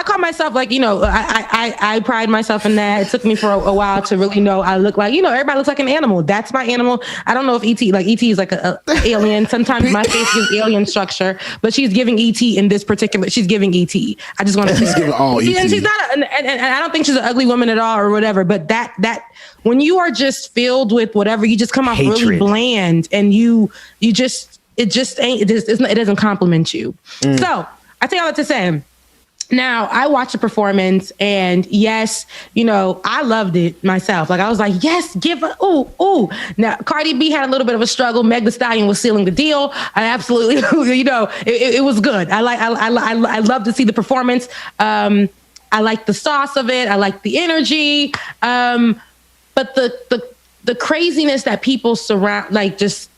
call myself like, I pride myself in that. It took me for a while to really know I look like, everybody looks like an animal. That's my animal. I don't know if ET is like a alien. Sometimes my face gives alien structure, but she's giving ET in this particular, she's giving ET. I just want to say giving all ET. And she's not, and I don't think she's an ugly woman at all or whatever, but that when you are just filled with whatever, you just come off really bland, and it doesn't compliment you. So I think I like to say, now I watched the performance, and yes, I loved it myself. Like I was like, yes, ooh. Now Cardi B had a little bit of a struggle. Meg Thee Stallion was sealing the deal. I absolutely, it was good. I love to see the performance. I like the sauce of it. I like the energy. But the craziness that people surround, like just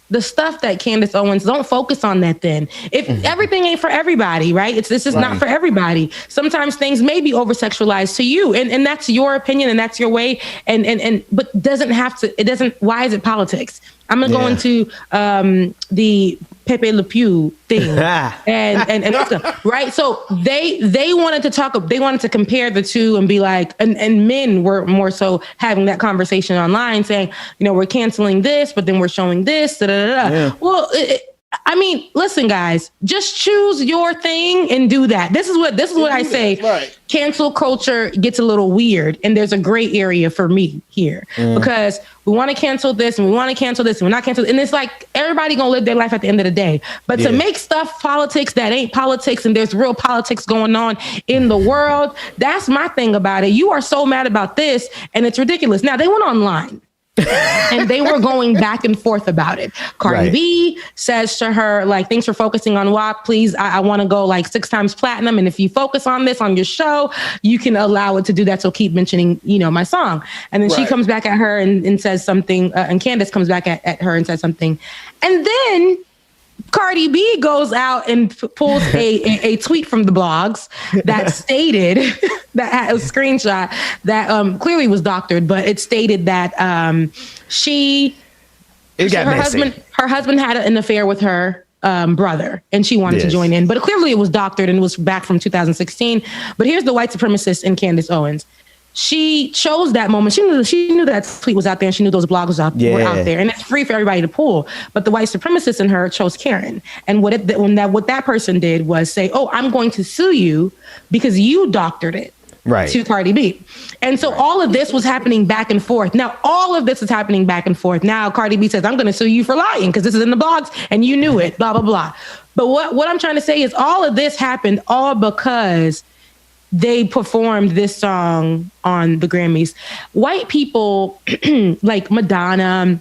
the stuff that Candace Owens, don't focus on that then. If everything ain't for everybody, right? This is not for everybody. Sometimes things may be over-sexualized to you, and that's your opinion and that's your way, but why is it politics? I'm gonna go into the Pepe Le Pew thing, and right. So they wanted to compare the two and be like, and men were more so having that conversation online, saying, we're canceling this, but then we're showing this. Yeah. Well, listen, guys, just choose your thing and do that. This is what I say. Right. Cancel culture gets a little weird, and there's a gray area for me here because we want to cancel this and we want to cancel this and we're not cancel, and it's like everybody gonna live their life at the end of the day. But to make stuff politics that ain't politics, and there's real politics going on in the world, that's my thing about it. You are so mad about this, and it's ridiculous. Now they went online. And they were going back and forth about it. Cardi B says to her, like, thanks for focusing on WAP. Please, I want to go like 6 times platinum. And if you focus on this on your show, you can allow it to do that. So keep mentioning, my song. And then she comes back at her and says something. And Candace comes back at her and says something. And then Cardi B goes out and pulls a tweet from the blogs that stated that had a screenshot that clearly was doctored, but it stated that her husband had an affair with her brother, and she wanted to join in, but clearly it was doctored and it was back from 2016. But here's the white supremacist in Candace Owens. She chose that moment. She knew that tweet was out there, and she knew those blogs were out there, and it's free for everybody to pull. But the white supremacist in her chose Karen, and what that person did was say, "Oh, I'm going to sue you because you doctored it." Right. To Cardi B. And so all of this was happening back and forth. Now, all of this is happening back and forth. Now, Cardi B says, I'm going to sue you for lying because this is in the blogs and you knew it, blah, blah, blah. But what I'm trying to say is all of this happened all because they performed this song on the Grammys. White people like Madonna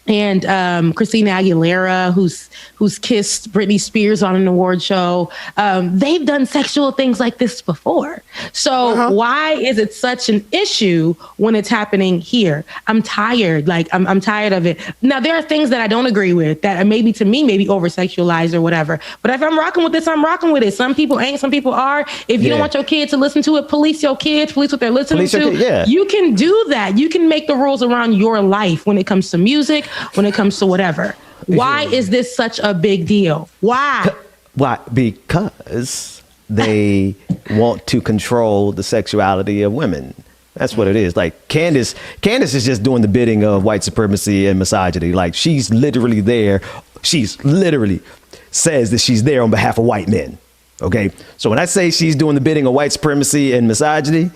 and Christina Aguilera, who's kissed Britney Spears on an award show. They've done sexual things like this before. So why is it such an issue when it's happening here? I'm tired. Like I'm tired of it. Now there are things that I don't agree with that maybe to me maybe over sexualized or whatever. But if I'm rocking with this, I'm rocking with it. Some people ain't. Some people are. If you don't want your kids to listen to it, police your kids. Police what they're listening to. You can do that. You can make the rules around your life when it comes to music, when it comes to whatever. Why is this such a big deal? Why? Why? Because they want to control the sexuality of women. That's what it is. Like Candace is just doing the bidding of white supremacy and misogyny. Like she's literally there. She's literally says that she's there on behalf of white men. Okay. So when I say she's doing the bidding of white supremacy and misogyny,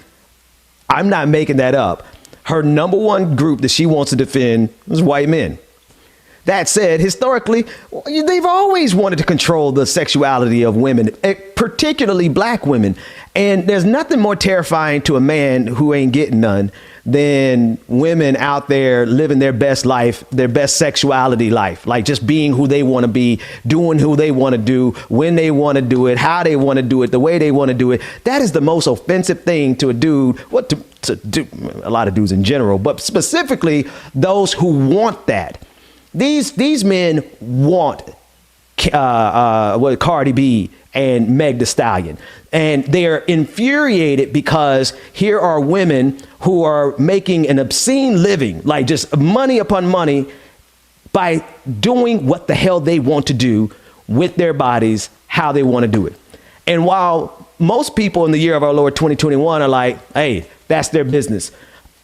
I'm not making that up. Her number one group that she wants to defend is white men. That said, historically, they've always wanted to control the sexuality of women, particularly black women. And there's nothing more terrifying to a man who ain't getting none than women out there living their best life, their best sexuality life, like just being who they want to be, doing who they want to do, when they want to do it, how they want to do it, the way they want to do it. That is the most offensive thing to a dude, to do, a lot of dudes in general, but specifically those who want that. These men want Cardi B and Meg Thee Stallion, and they're infuriated because here are women who are making an obscene living, like just money upon money, by doing what the hell they want to do with their bodies, how they want to do it. And while most people in the year of our Lord 2021 are like, hey, that's their business,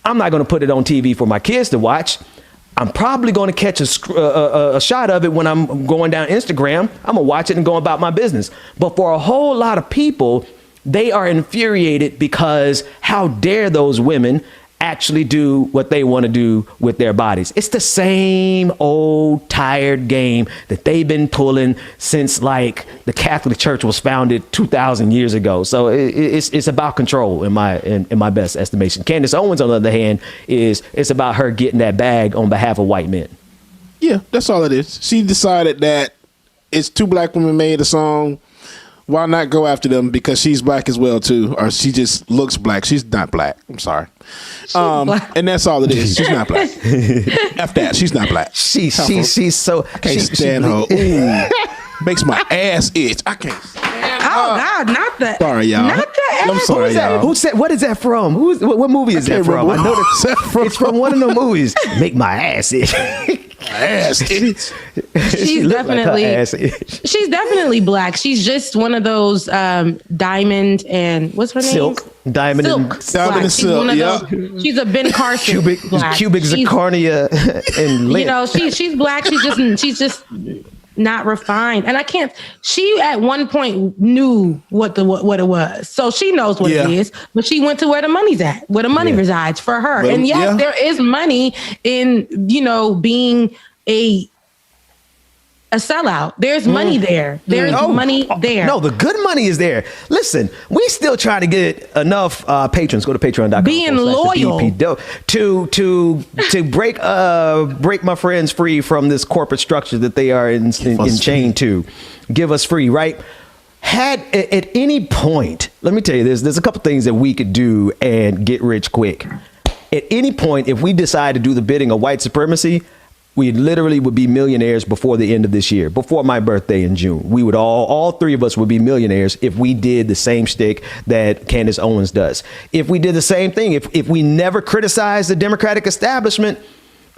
I'm not going to put it on TV for my kids to watch. I'm probably going to catch a shot of it when I'm going down Instagram. I'm going to watch it and go about my business. But for a whole lot of people, they are infuriated because how dare those women actually do what they want to do with their bodies. It's the same old tired game that they've been pulling since like the Catholic Church was founded 2,000 years ago. So it's about control in my best estimation. Candace Owens, on the other hand, it's about her getting that bag on behalf of white men. Yeah, that's all it is. She decided that it's two black women made a song. Why not go after them? Because she's black as well too, or she just looks black. She's not black. I'm sorry. And that's all it is. She's not black. F that. She's not black. She's so. I can't stand her. Ooh, makes my ass itch. I can't stand her. Oh God, not that. Sorry, y'all. Not that. I'm sorry, y'all. Who said? What is that from? What movie is that from? I know it's from one of the movies. Make my ass itch. She's definitely black. She's just one of those diamond and what's her name? Silk. Diamond and silk. Yeah. She's a Ben Carson. Cubic zirconia and lint. You know, she's black. She's just not refined. And I can't. She at one point knew what it was, so she knows what it is. But she went to where the money's at, where the money resides for her. But, and yes, there is money in being a sellout. There's money there. There's money there. No, the good money is there. Listen, we still try to get enough patrons. Go to patreon.com. Being loyal to break my friends free from this corporate structure that they are in chained to. Give us free, right? Had at any point, let me tell you this, there's a couple things that we could do and get rich quick. At any point, if we decide to do the bidding of white supremacy, we literally would be millionaires before the end of this year, before my birthday in June. We would all three of us would be millionaires if we did the same shtick that Candace Owens does. If we did the same thing, if we never criticized the Democratic establishment,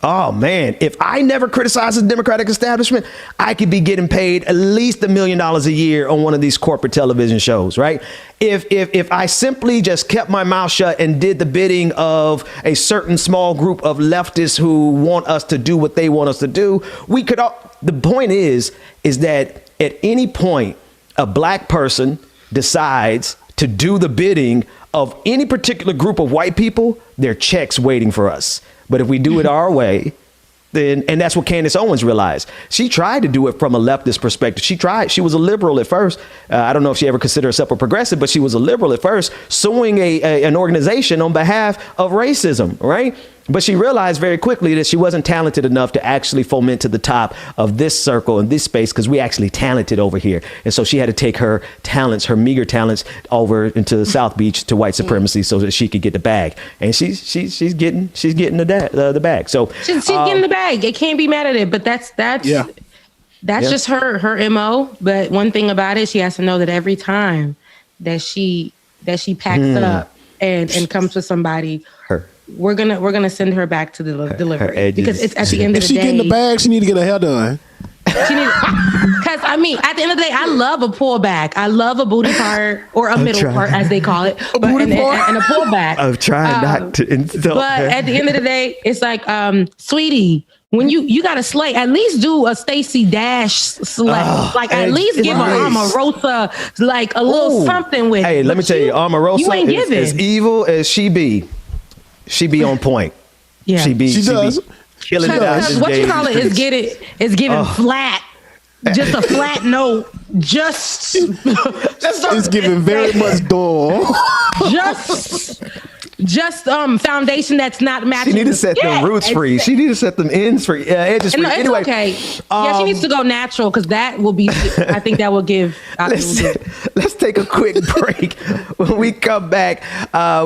oh man, if I never criticized the Democratic establishment, I could be getting paid at least $1 million a year on one of these corporate television shows, right? If I simply just kept my mouth shut and did the bidding of a certain small group of leftists who want us to do what they want us to do, we could the point is that at any point a black person decides to do the bidding of any particular group of white people, there are checks waiting for us. But if we do it our way, then, and that's what Candace Owens realized. She tried to do it from a leftist perspective. She was a liberal at first. I don't know if she ever considered herself a progressive, but she was a liberal at first, suing an organization on behalf of racism, right? But she realized very quickly that she wasn't talented enough to actually foment to the top of this circle and this space, because we actually talented over here. And so she had to take her talents, her meager talents, over into South Beach to white supremacy so that she could get the bag. And she's getting the bag. So she's getting the bag. It can't be mad at it. But that's just her MO. But one thing about it, she has to know that every time that she packs up and comes with somebody, we're gonna send her back to the delivery, because it's at the end of the day. If she getting the bag, she need to get her hair done. Because I mean, at the end of the day, I love a pullback. I love a booty part, or a middle part, as they call it, and a pullback. I'm trying not to insult but her. At the end of the day, it's like, sweetie, when you got to slay, at least do a Stacey Dash slay. At least give her Omarosa like a little something with. Hey, let me tell you, Omarosa you ain't is as evil as she be on point. Yeah, she does. Killing it out. What you call it is giving flat. Just a flat note. It's giving very much door. Just foundation that's not matching. She need to set them roots free. She need to set them ends free. Edges free. No, it's anyway, okay. She needs to go natural, because that will be. I think that will give. Let's take a quick break. When we come back,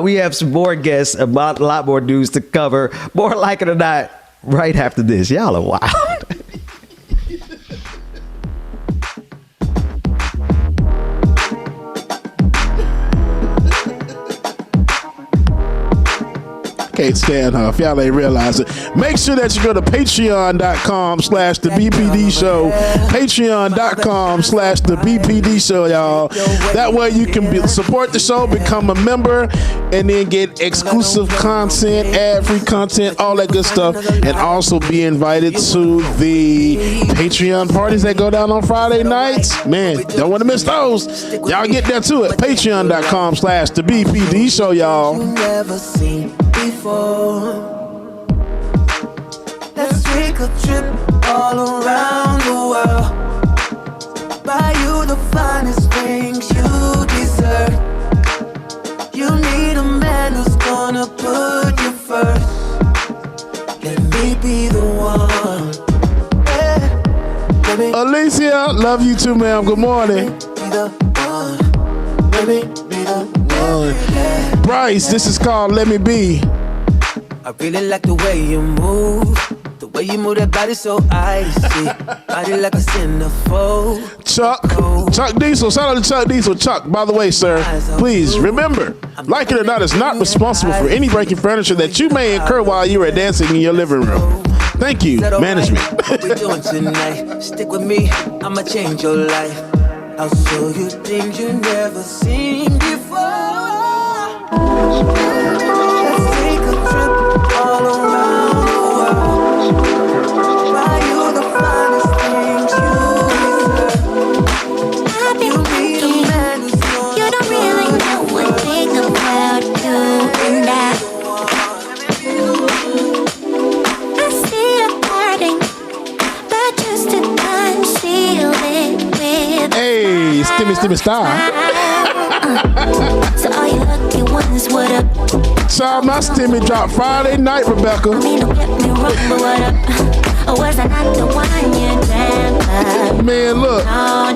we have some more guests, a lot more news to cover. More like it or not, right after this. Y'all are wild. Can't stand her. If y'all ain't realize it, make sure that you go to patreon.com/the BPD show. Patreon.com/the BPD show, y'all. That way you can support the show, become a member, and then get exclusive content, ad-free content, all that good stuff, and also be invited to the Patreon parties that go down on Friday nights. Man, don't want to miss those. Y'all get there too at patreon.com/the BPD show, y'all. Let's take a trip all around the world. Buy you the finest things you deserve. You need a man who's gonna put you first. Let me be the one. Alicia, love you too, ma'am. Good morning. Be the one. Let me be the one. Bryce, this is called Let Me Be. I really like the way you move. The way you move that body so icy. Body like a centerfold. Chuck Diesel, shout out to Chuck Diesel. Chuck, by the way, sir, please remember, like it or not, is not responsible for any breaking furniture that you may incur while you are dancing in your living room. Thank you, management. What we doing tonight? Stick with me, I'ma change your life. I'll show you things you never seen before. Let's take a trip all around the world. Buy you the finest things you deserve. I've been thinking, you don't really know one thing about you and I see a parting, but just to conceal it with. Hey, Stimmy Star. So all you lucky ones, what up? Child, my Stimmy dropped Friday night, Rebecca. I mean, don't get me wrong, but what up? Or was I not the one you dreamt of? Man, look. No,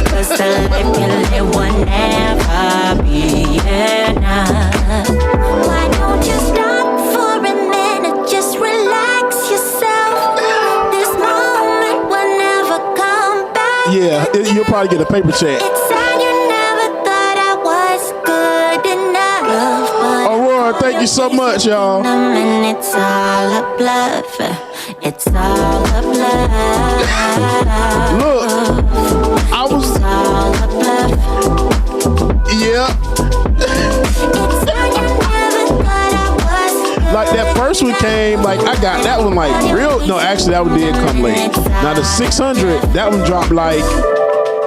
cause the life you live will never be enough. Why don't you stop for a minute? Just relax yourself. This moment will never come back. Yeah, you'll probably get a paper check. It's sad you never thought I was good enough. Aurora, thank you so much, y'all. And it's all a bluff. It's all a bluff. Look, I was. It's all a bluff. Yeah. Like that first one came, like I got that one like real. No, actually that one did come late. Now the 600, that one dropped like,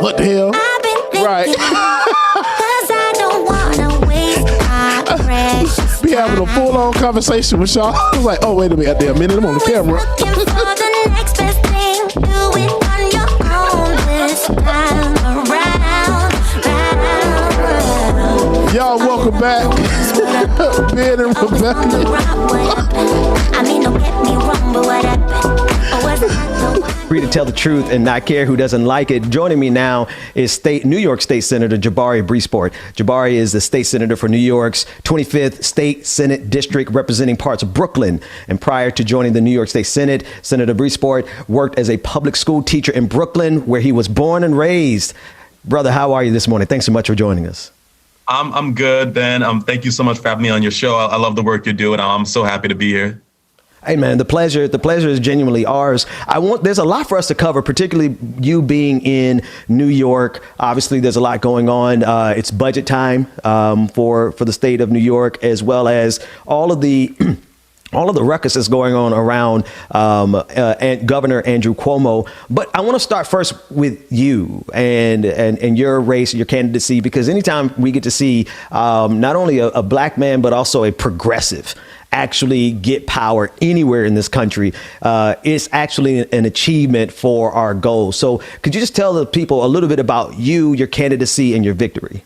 what the hell? Right. Be having a full-on conversation with y'all. I was like, oh wait a minute, I'm on the camera. Y'all welcome back. Ben and Rebecca. free to tell the truth and not care who doesn't like it. Joining me now is New York State Senator Jabari Brisport. Jabari is the state senator for New York's 25th State Senate District, representing parts of Brooklyn. And prior to joining the New York State Senate, Senator Brisport worked as a public school teacher in Brooklyn, where he was born and raised. Brother, how are you this morning? Thanks so much for joining us. I'm good, Ben. Thank you so much for having me on your show. I love the work you're doing. I'm so happy to be here. Hey man, the pleasure is genuinely ours. There's a lot for us to cover, particularly you being in New York. Obviously, there's a lot going on. It's budget time for the state of New York, as well as all of the ruckus that's going on around and Governor Andrew Cuomo. But I want to start first with you and your race, your candidacy, because anytime we get to see not only a black man, but also a progressive actually get power anywhere in this country, it's actually an achievement for our goals. So could you just tell the people a little bit about you, your candidacy, and your victory?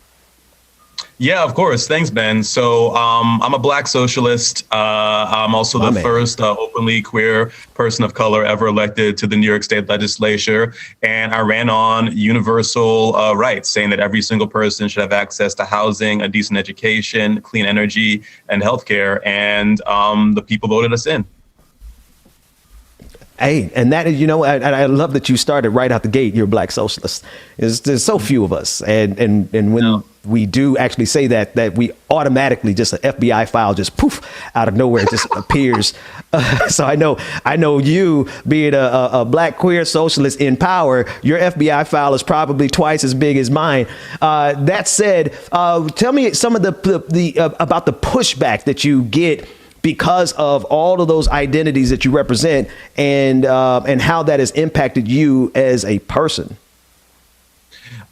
Yeah, of course. Thanks, Ben. So I'm a black socialist. I'm also the first openly queer person of color ever elected to the New York State legislature. And I ran on universal rights, saying that every single person should have access to housing, a decent education, clean energy, and healthcare. And the people voted us in. Hey, and that is, I love that you started right out the gate. You're a black socialist. There's so few of us. And when we do actually say that we automatically just an FBI file just poof out of nowhere just appears. So I know you being a black queer socialist in power, your FBI file is probably twice as big as mine. That said, tell me some of the about the pushback that you get because of all of those identities that you represent, and how that has impacted you as a person.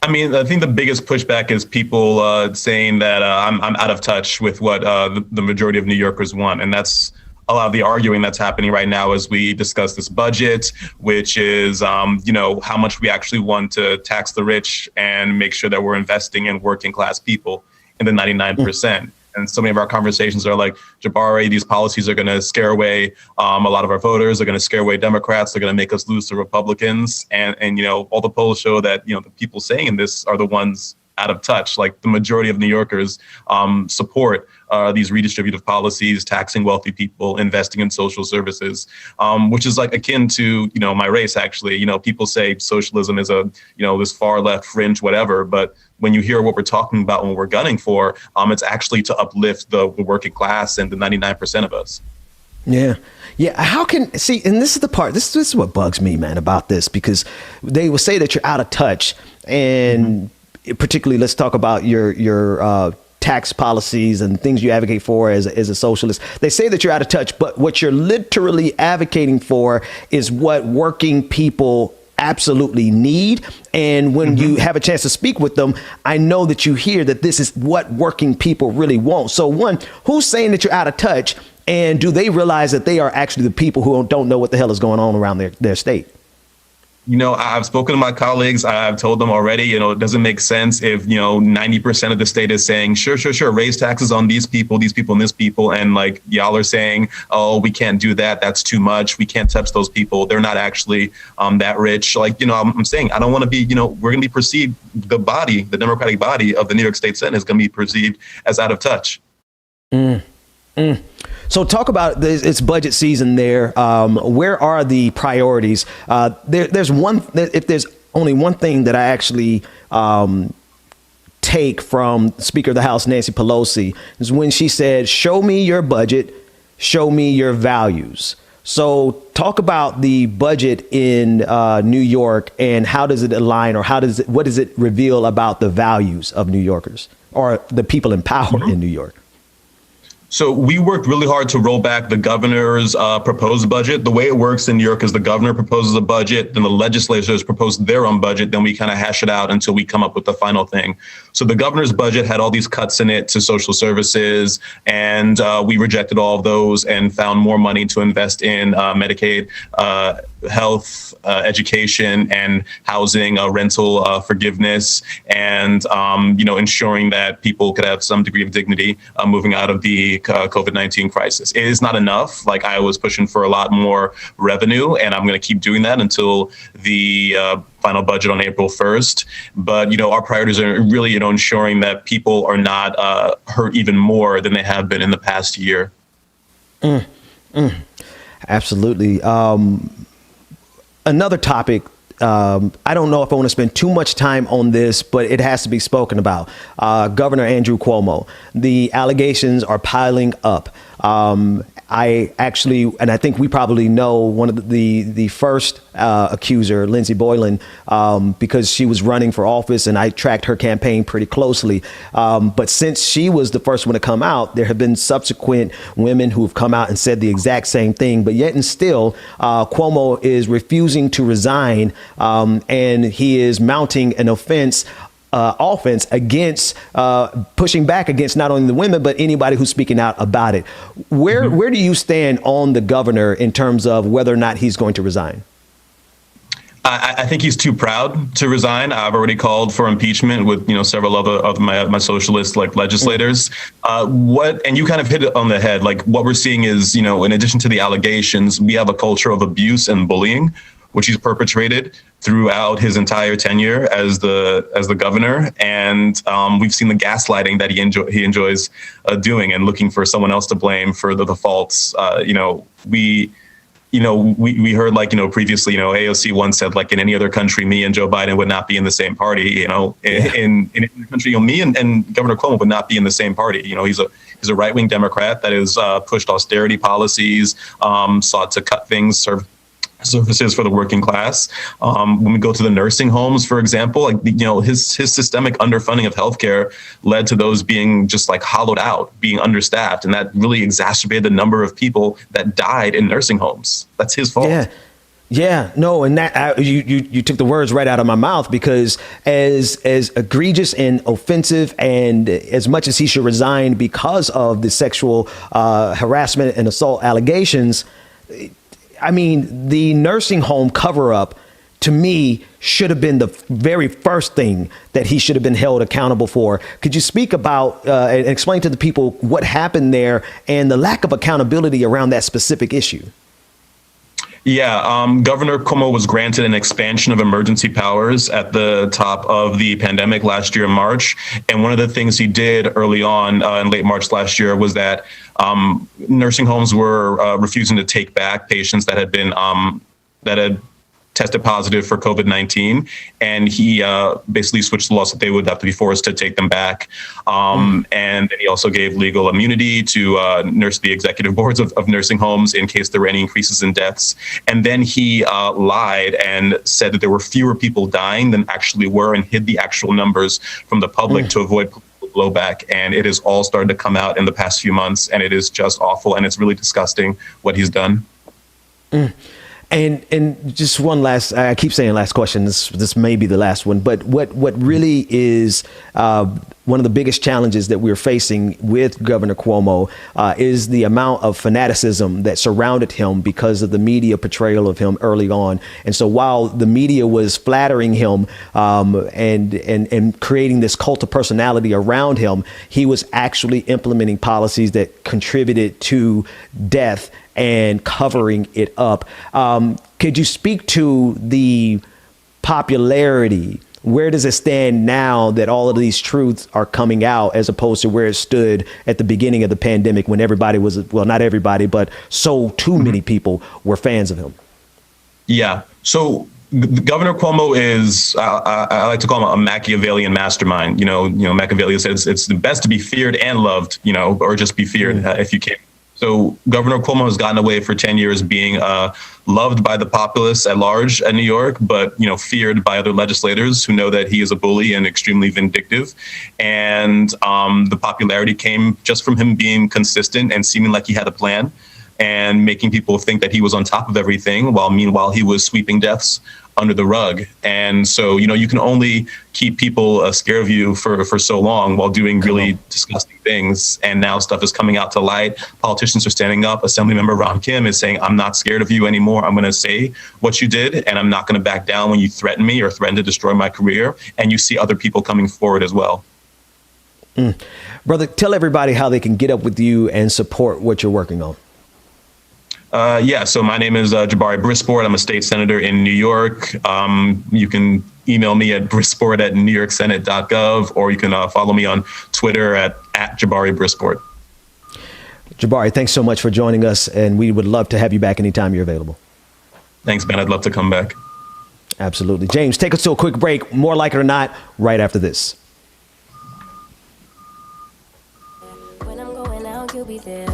I mean, I think the biggest pushback is people saying that I'm out of touch with what the majority of New Yorkers want. And that's a lot of the arguing that's happening right now as we discuss this budget, which is, how much we actually want to tax the rich and make sure that we're investing in working class people in the 99%. And so many of our conversations are like, Jabari, these policies are going to scare away a lot of our voters. They're going to scare away Democrats. They're going to make us lose to Republicans. And all the polls show that, the people saying this are the ones out of touch. Like the majority of New Yorkers support these redistributive policies, taxing wealthy people, investing in social services, which is like akin to, my race, actually. People say socialism is this far left fringe, whatever. But when you hear what we're talking about, when we're gunning for, it's actually to uplift the working class and the 99% of us. Yeah. How can and this is the part, this is what bugs me, man, about this, because they will say that you're out of touch. And particularly, let's talk about your tax policies and things you advocate for as a socialist. They say that you're out of touch, but what you're literally advocating for is what working people absolutely need. And when you have a chance to speak with them, I know that you hear that this is what working people really want. So one, who's saying that you're out of touch, and do they realize that they are actually the people who don't know what the hell is going on around their state? I've spoken to my colleagues. I've told them already, it doesn't make sense if, 90% of the state is saying, sure, raise taxes on these people, and this people. And like y'all are saying, oh, we can't do that. That's too much. We can't touch those people. They're not actually that rich. Like, I'm saying I don't want to be, we're going to be perceived, the Democratic body of the New York State Senate is going to be perceived as out of touch. So talk about it's budget season there. Where are the priorities? If there's only one thing that I actually take from Speaker of the House, Nancy Pelosi, is when she said, show me your budget, show me your values. So talk about the budget in New York, and how does it align, or what does it reveal about the values of New Yorkers, or the people in power in New York? So we worked really hard to roll back the governor's proposed budget. The way it works in New York is the governor proposes a budget, then the legislators propose their own budget, then we kind of hash it out until we come up with the final thing. So the governor's budget had all these cuts in it to social services, and we rejected all of those and found more money to invest in Medicaid health, education, and housing, rental forgiveness, and ensuring that people could have some degree of dignity moving out of the COVID-19 crisis. It is not enough. Like, I was pushing for a lot more revenue, and I'm going to keep doing that until the final budget on April 1st. But, our priorities are really, ensuring that people are not hurt even more than they have been in the past year. Absolutely. Another topic, I don't know if I want to spend too much time on this, but it has to be spoken about. Governor Andrew Cuomo, the allegations are piling up. I actually, and I think we probably know one of the first accuser, Lindsey Boylan, because she was running for office and I tracked her campaign pretty closely. But since she was the first one to come out, there have been subsequent women who have come out and said the exact same thing. But yet and still, Cuomo is refusing to resign, and he is mounting an offense against pushing back against not only the women, but anybody who's speaking out about it. Where do you stand on the governor in terms of whether or not he's going to resign? I think he's too proud to resign. I've already called for impeachment with several other of my socialist legislators. And you kind of hit it on the head. Like, what we're seeing is, in addition to the allegations, we have a culture of abuse and bullying, which he's perpetrated throughout his entire tenure as the governor, and we've seen the gaslighting that he enjoys doing and looking for someone else to blame for the faults. We heard previously, AOC once said, like, in any other country, me and Joe Biden would not be in the same party. In any country, me and Governor Cuomo would not be in the same party. He's a right-wing Democrat that has pushed austerity policies, sought to cut things, services for the working class. When we go to the nursing homes, for example, his systemic underfunding of healthcare led to those being just hollowed out, being understaffed, and that really exacerbated the number of people that died in nursing homes. That's his fault. Yeah, no, and that you took the words right out of my mouth, because as egregious and offensive and as much as he should resign because of the sexual harassment and assault allegations, I mean, the nursing home cover up, to me, should have been the very first thing that he should have been held accountable for. Could you speak about and explain to the people what happened there and the lack of accountability around that specific issue? Yeah, Governor Cuomo was granted an expansion of emergency powers at the top of the pandemic last year in March. And one of the things he did early on in late March last year was that nursing homes were refusing to take back patients that had been that had tested positive for COVID-19, and he basically switched the law so that they would have to be forced to take them back. And he also gave legal immunity to the executive boards of nursing homes in case there were any increases in deaths. And then he lied and said that there were fewer people dying than actually were, and hid the actual numbers from the public to avoid blowback. And it has all started to come out in the past few months, and it is just awful, and it's really disgusting what he's done. And just one last, I keep saying last question, this may be the last one, but what really is one of the biggest challenges that we're facing with Governor Cuomo is the amount of fanaticism that surrounded him because of the media portrayal of him early on. And so while the media was flattering him and creating this cult of personality around him, he was actually implementing policies that contributed to death and covering it up. Could you speak to the popularity? Where does it stand now that all of these truths are coming out, as opposed to where it stood at the beginning of the pandemic when everybody was, well, not everybody, but too many people were fans of him? Yeah. So Governor Cuomo is, I like to call him a Machiavellian mastermind. Machiavelli says it's the best to be feared and loved, or just be feared if you can. So Governor Cuomo has gotten away for 10 years being loved by the populace at large in New York, but, feared by other legislators who know that he is a bully and extremely vindictive. And the popularity came just from him being consistent and seeming like he had a plan. and making people think that he was on top of everything, while meanwhile he was sweeping deaths under the rug. And so, you can only keep people scared of you for so long while doing really disgusting things. And now stuff is coming out to light. Politicians are standing up. Assemblymember Ron Kim is saying, I'm not scared of you anymore. I'm going to say what you did, and I'm not going to back down when you threaten me or threaten to destroy my career. And you see other people coming forward as well. Brother, tell everybody how they can get up with you and support what you're working on. So my name is Jabari Brisport. I'm a state senator in New York. You can email me at brisport@newyorksenate.gov, or you can follow me on Twitter at Jabari Brisport. Jabari, thanks so much for joining us, and we would love to have you back anytime you're available. Thanks, man. I'd love to come back. Absolutely. James, take us to a quick break. More Like It or Not right after this. When I'm going out, you'll be there.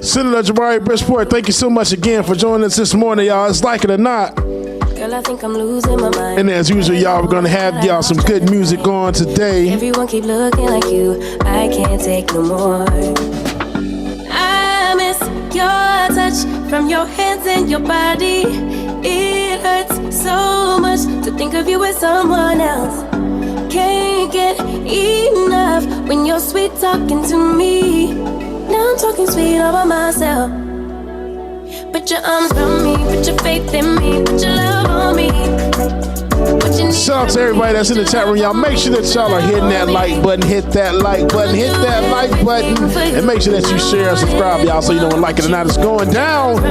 Senator Jabari Brisport, thank you so much again for joining us this morning, y'all. It's Like It or Not. Girl, I think I'm losing my mind. And as usual, y'all, we're going to have y'all some good music on today. Everyone keep looking like you. I can't take no more. I miss your touch from your hands and your body. It hurts so much to think of you with someone else. Can't get enough when you're sweet talking to me. Now I'm talking sweet all by myself. Put your arms around me, put your faith in me, put your love on me. Shout out to everybody that's in the chat room, y'all. Make sure that y'all are hitting that like button, hit that like button, hit that like button, and make sure that you share and subscribe, y'all, so you know when Like It or Not is going down.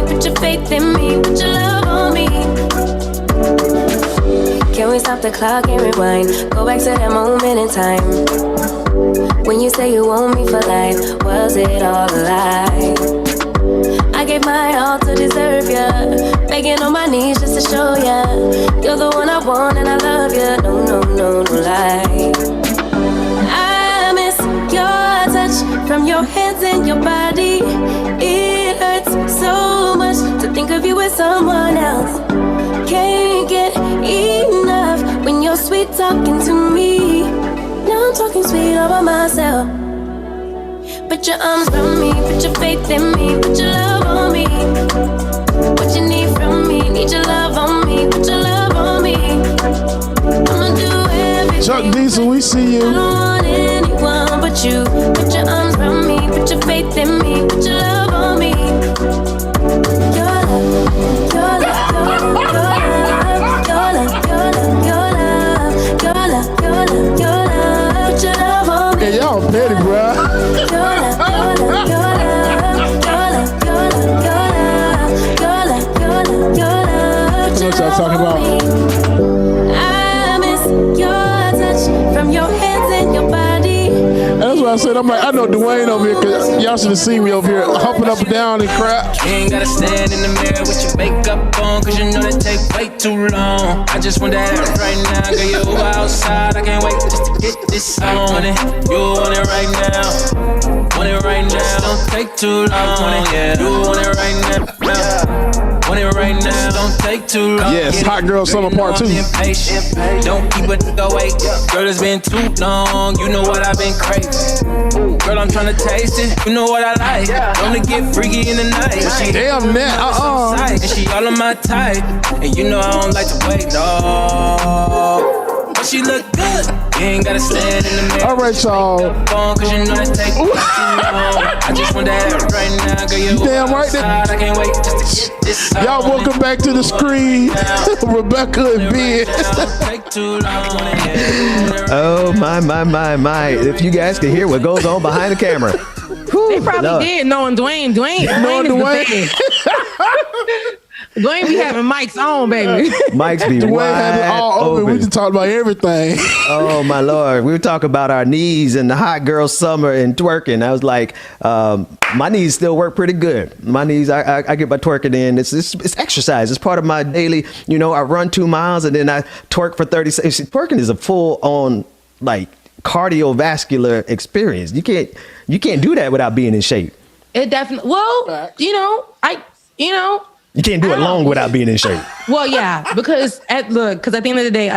Put your faith in me, put your love on me. Can we stop the clock and rewind? Go back to that moment in time when you say you want me for life. Was it all a lie? I gave my all to deserve ya, begging on my knees just to show ya you're the one I want and I love ya. No, no, no, no lie. I miss your touch from your hands and your body. It hurts so much to think of you with someone else. Can't get enough when you're sweet talking to me. Now I'm talking sweet all by myself. Put your arms around me, put your faith in me, put your love on me. What you need from me, need your love on me, put your love on me. I'ma do everything. Chuck Diesel, we see you. I don't want anyone but you. Put your arms around me, put your faith in me, put your love on me. Your love, your love, your love, your love, your love, your love, your love, your love, your love. Put your love on me. Hey, y'all petty, bro. What y'all talking about? I miss your touch from your hands and your body. That's what I said. I'm like, I know Dwayne over here, because y'all should have seen me over here hopping up and down and crap. You ain't gotta stand in the mirror with your makeup on, cause you know that take way too long. I just want that right now, girl, you outside. I can't wait just to get this on. You want it right now, want it right now. Don't take too long, yeah. You want it right now. Want it right now, don't take too long. Yes, Hot Girl Summer Part 2. Don't keep it away. Girl, it's been too long. You know what I've been craving. Girl, I'm trying to taste it. You know what I like. Only get freaky in the night. Damn that, And she all on my type. And you know I don't like to wait, dawg. But she look good. You ain't gotta stand in the mirror. All right, y'all. Cause you know that take too long. I just want that right now, girl. You damn right there. I can't wait just to get this on. Y'all welcome back to the screen. Rebecca and Ben. Oh, my. If you guys can hear what goes on behind the camera. They probably did, knowing Dwayne. Dwayne is the thing. Dwayne be having mics on, baby. Mics be Dwayne wide had it all open. We just talked about everything. Oh, my Lord. We were talking about our knees and the hot girl summer and twerking. I was like, my knees still work pretty good. My knees, I get my twerking in. It's exercise. It's part of my daily, I run 2 miles and then I twerk for 30 seconds. Twerking is a full on, like, cardiovascular experience. You can't do that without being in shape. It definitely, You can't do it long without being in shape. Well, yeah, because at the end of the day,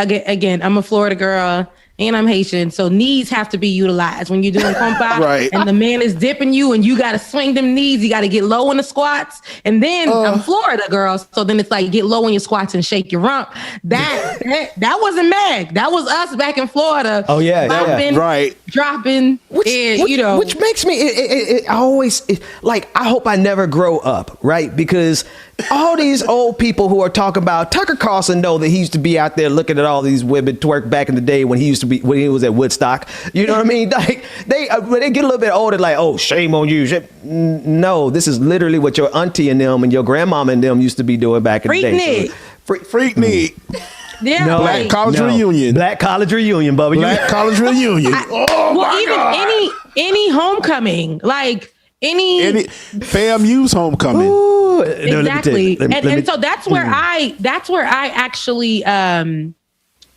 I'm a Florida girl, and I'm Haitian, so knees have to be utilized when you're doing compa. Right. And the man is dipping you, and you got to swing them knees. You got to get low in the squats. And then I'm Florida girl, so then it's like get low in your squats and shake your rump. That wasn't Meg. That was us back in Florida. Oh yeah, bopping, right. dropping, which makes me I always like, I hope I never grow up, right? Because all these old people who are talking about Tucker Carlson know that he used to be out there looking at all these women twerk back in the day when he was at Woodstock. You know what I mean? Like when they get a little bit older, like, oh, shame on you. No, this is literally what your auntie and them and your grandmama and them used to be doing back in the day. Freaknik. Yeah, No, Black college reunion. Black college reunion, Bubba. Black college reunion. Any homecoming, like any FAMU's homecoming. Ooh, exactly. So that's where I actually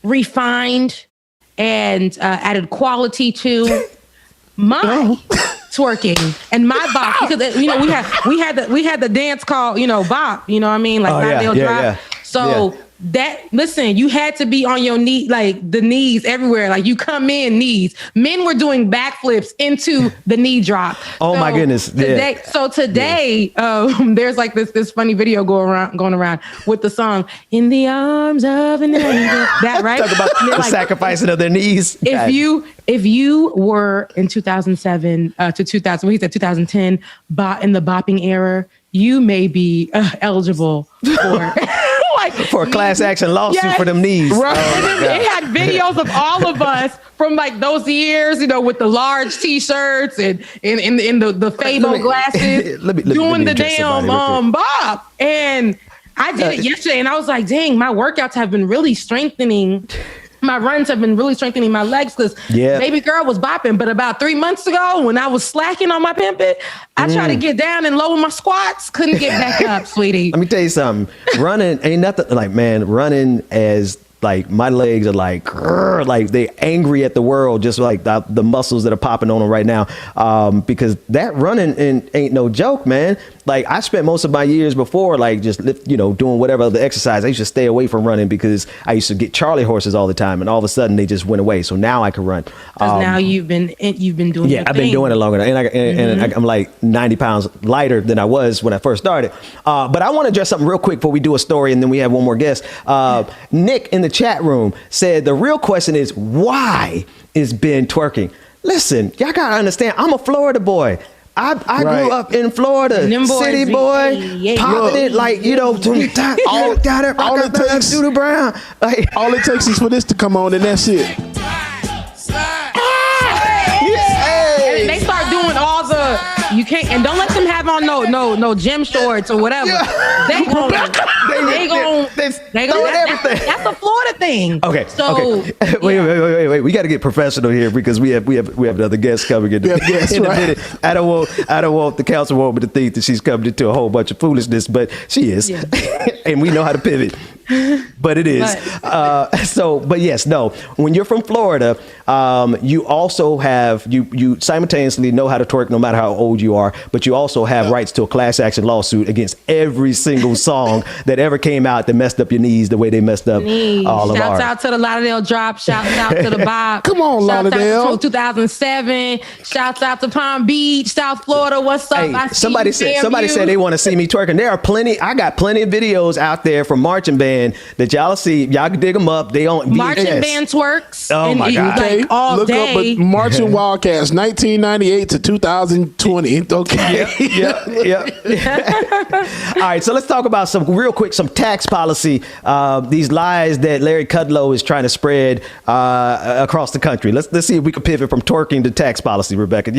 refined and added quality to my twerking and my bop, because we had the dance called bop, you know what I mean, like drop. Yeah. So listen, you had to be on your knee, like the knees everywhere. Like you come in knees. Men were doing backflips into the knee drop. Oh my goodness. Today, there's like this funny video going around with the song "In the Arms of an Angel." That right? Talk about the sacrificing of their knees. If you were in 2007 to 2000, we said 2010, in the bopping era, you may be eligible for. For a class action lawsuit for them knees. Right. They had videos of all of us from like those years, with the large T-shirts and in the Fable glasses, doing the damn bop. And I did it yesterday, and I was like, dang, my workouts have been really strengthening. My runs have been really strengthening my legs because baby girl was bopping. But about 3 months ago, when I was slacking on my pimping, I tried to get down and lower my squats. Couldn't get back up, sweetie. Let me tell you something. Running ain't nothing like, man, running as like my legs are like they angry at the world, just like the muscles that are popping on them right now. Because that running ain't no joke, man. Like I spent most of my years before, like just doing whatever other exercise. I used to stay away from running because I used to get Charlie horses all the time, and all of a sudden they just went away. So now I can run. Because now you've been doing. Yeah, I've been doing it longer, and I'm like 90 pounds lighter than I was when I first started. But I want to address something real quick before we do a story, and then we have one more guest. Nick in the chat room said the real question is, why is Ben twerking? Listen, y'all gotta understand, I'm a Florida boy. I grew up in Florida, city boy, popping it like, all it takes is for this to come on, and that's it. And they start doing all the, you can't, and don't let them have on no gym shorts or whatever. They go everything. That's a Florida thing. Okay. So wait. We got to get professional here because we have another guest coming in. In a minute. I don't want the councilwoman to think that she's coming into a whole bunch of foolishness, but she is, and we know how to pivot. But it is. But yes, no. When you're from Florida, you also have you simultaneously know how to twerk no matter how old you are, but you also have rights to a class action lawsuit against every single song that ever came out that messed up your knees the way they messed up all of ours. Shouts out to the Lauderdale drop. Shouts out to the Bob. Come on, Lauderdale. Shouts out to 2007. Shouts out to Palm Beach, South Florida. What's up? Hey, somebody said they want to see me twerking. There are plenty. I got plenty of videos out there from marching band that y'all see. Y'all can dig them up. They on marching band twerks. Oh my God! Like all Look day. up Marching Wildcats 1998 to 2020. Okay. Yep. All right, so let's talk about some tax policy. These lies that Larry Kudlow is trying to spread across the country. Let's see if we can pivot from twerking to tax policy, Rebecca.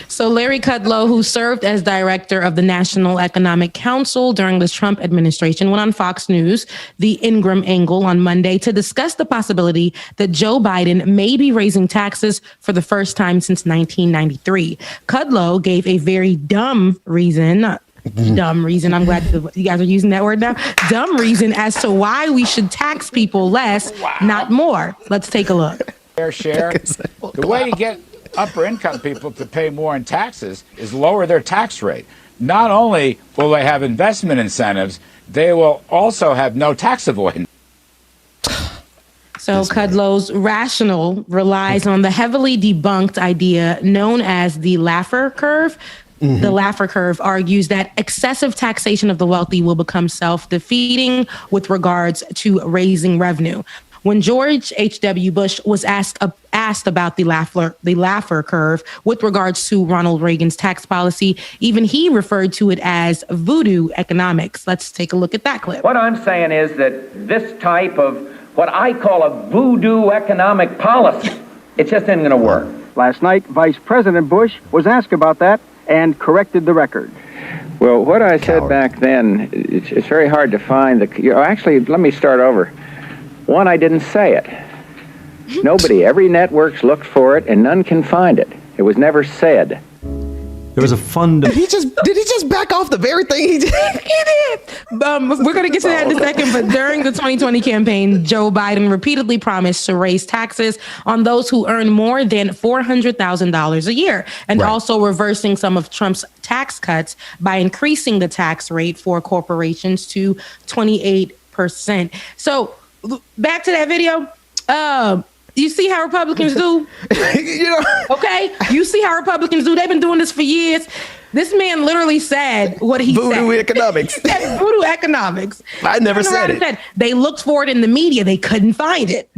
So Larry Kudlow, who served as director of the National Economic Council during the Trump administration, went on Fox News, The Ingram Angle, on Monday to discuss the possibility that Joe Biden may be raising taxes for the first time since 1993. Kudlow gave a very dumb reason. I'm glad you guys are using that word now. Dumb reason as to why we should tax people less, not more. Let's take a look. Fair share. The way to get upper income people to pay more in taxes is lower their tax rate. Not only will they have investment incentives, they will also have no tax avoidance. So Kudlow's rationale relies on the heavily debunked idea known as the Laffer curve. The Laffer curve argues that excessive taxation of the wealthy will become self-defeating with regards to raising revenue. When George H.W. Bush was asked about the Laffer curve with regards to Ronald Reagan's tax policy, even he referred to it as voodoo economics. Let's take a look at that clip. What I'm saying is that this type of what I call a voodoo economic policy, it just isn't going to work. Last night, Vice President Bush was asked about that and corrected the record. Well, what I said back then, it's very hard to find. Actually, let me start over. One, I didn't say it. Nobody, every network's looked for it, and none can find it. It was never said. There was a Did he just back off the very thing he did? He did. We're going to get to that in a second, but during the 2020 campaign, Joe Biden repeatedly promised to raise taxes on those who earn more than $400,000 a year, and also reversing some of Trump's tax cuts by increasing the tax rate for corporations to 28%. So back to that video. You see how Republicans do? Okay? You see how Republicans do? They've been doing this for years. This man literally said what he said. Voodoo economics. He said voodoo economics. I never said it. They looked for it in the media. They couldn't find it.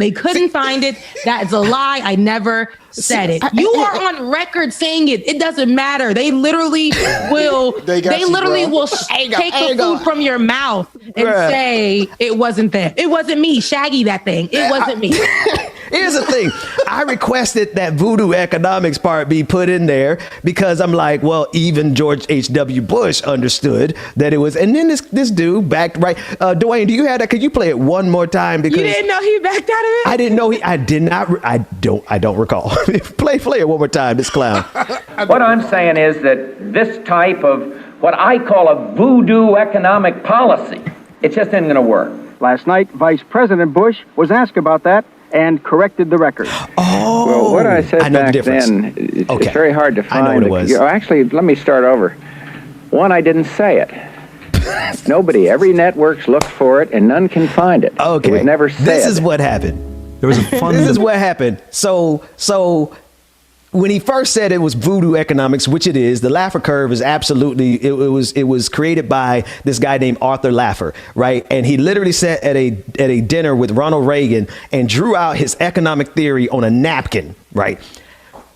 That's a lie. I never said it. You are on record saying it. It doesn't matter. They literally will. They literally will take the food from your mouth and say it wasn't there. It wasn't me. Shaggy that thing. It wasn't me. Here's the thing. I requested that voodoo economics part be put in there because I'm like, well, even George H.W. Bush understood that it was. And then this dude backed right. Dwayne, do you have that? Could you play it one more time? Because you didn't know he backed out of it? I didn't know I did not. I don't recall. play it one more time, this clown. What I'm saying is that this type of what I call a voodoo economic policy, it just isn't going to work. Last night, Vice President Bush was asked about that and corrected the record. Oh, well, what I said back then, it's very hard to find. I know what it was. Actually, let me start over. One, I didn't say it. Nobody, every network's looked for it, and none can find it. Okay, it was never said. This is what happened. There was a fun. This is what happened. So when he first said it was voodoo economics, which it is, the Laffer curve is absolutely, it was created by this guy named Arthur Laffer, right? And he literally sat at a dinner with Ronald Reagan and drew out his economic theory on a napkin, right?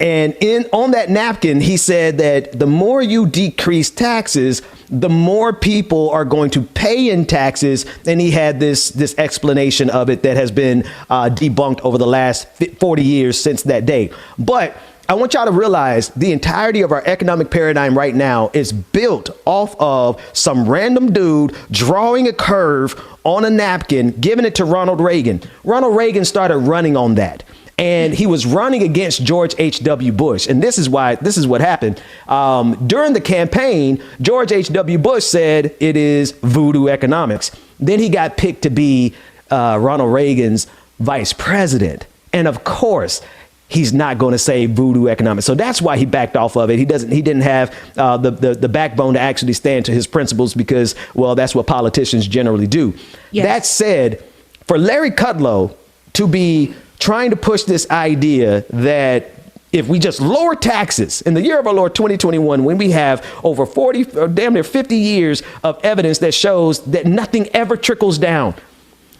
And on that napkin, he said that the more you decrease taxes, the more people are going to pay in taxes. And he had this explanation of it that has been debunked over the last 40 years since that day. But I want y'all to realize the entirety of our economic paradigm right now is built off of some random dude drawing a curve on a napkin, giving it to Ronald Reagan. Ronald Reagan started running on that. And he was running against George H.W. Bush. And this is what happened. During the campaign, George H.W. Bush said it is voodoo economics. Then he got picked to be Ronald Reagan's vice president. And of course, he's not going to say voodoo economics. So that's why he backed off of it. He didn't have the backbone to actually stand to his principles because, well, that's what politicians generally do. Yes. That said, for Larry Kudlow to be trying to push this idea that if we just lower taxes in the year of our Lord 2021, when we have over 40 or damn near 50 years of evidence that shows that nothing ever trickles down.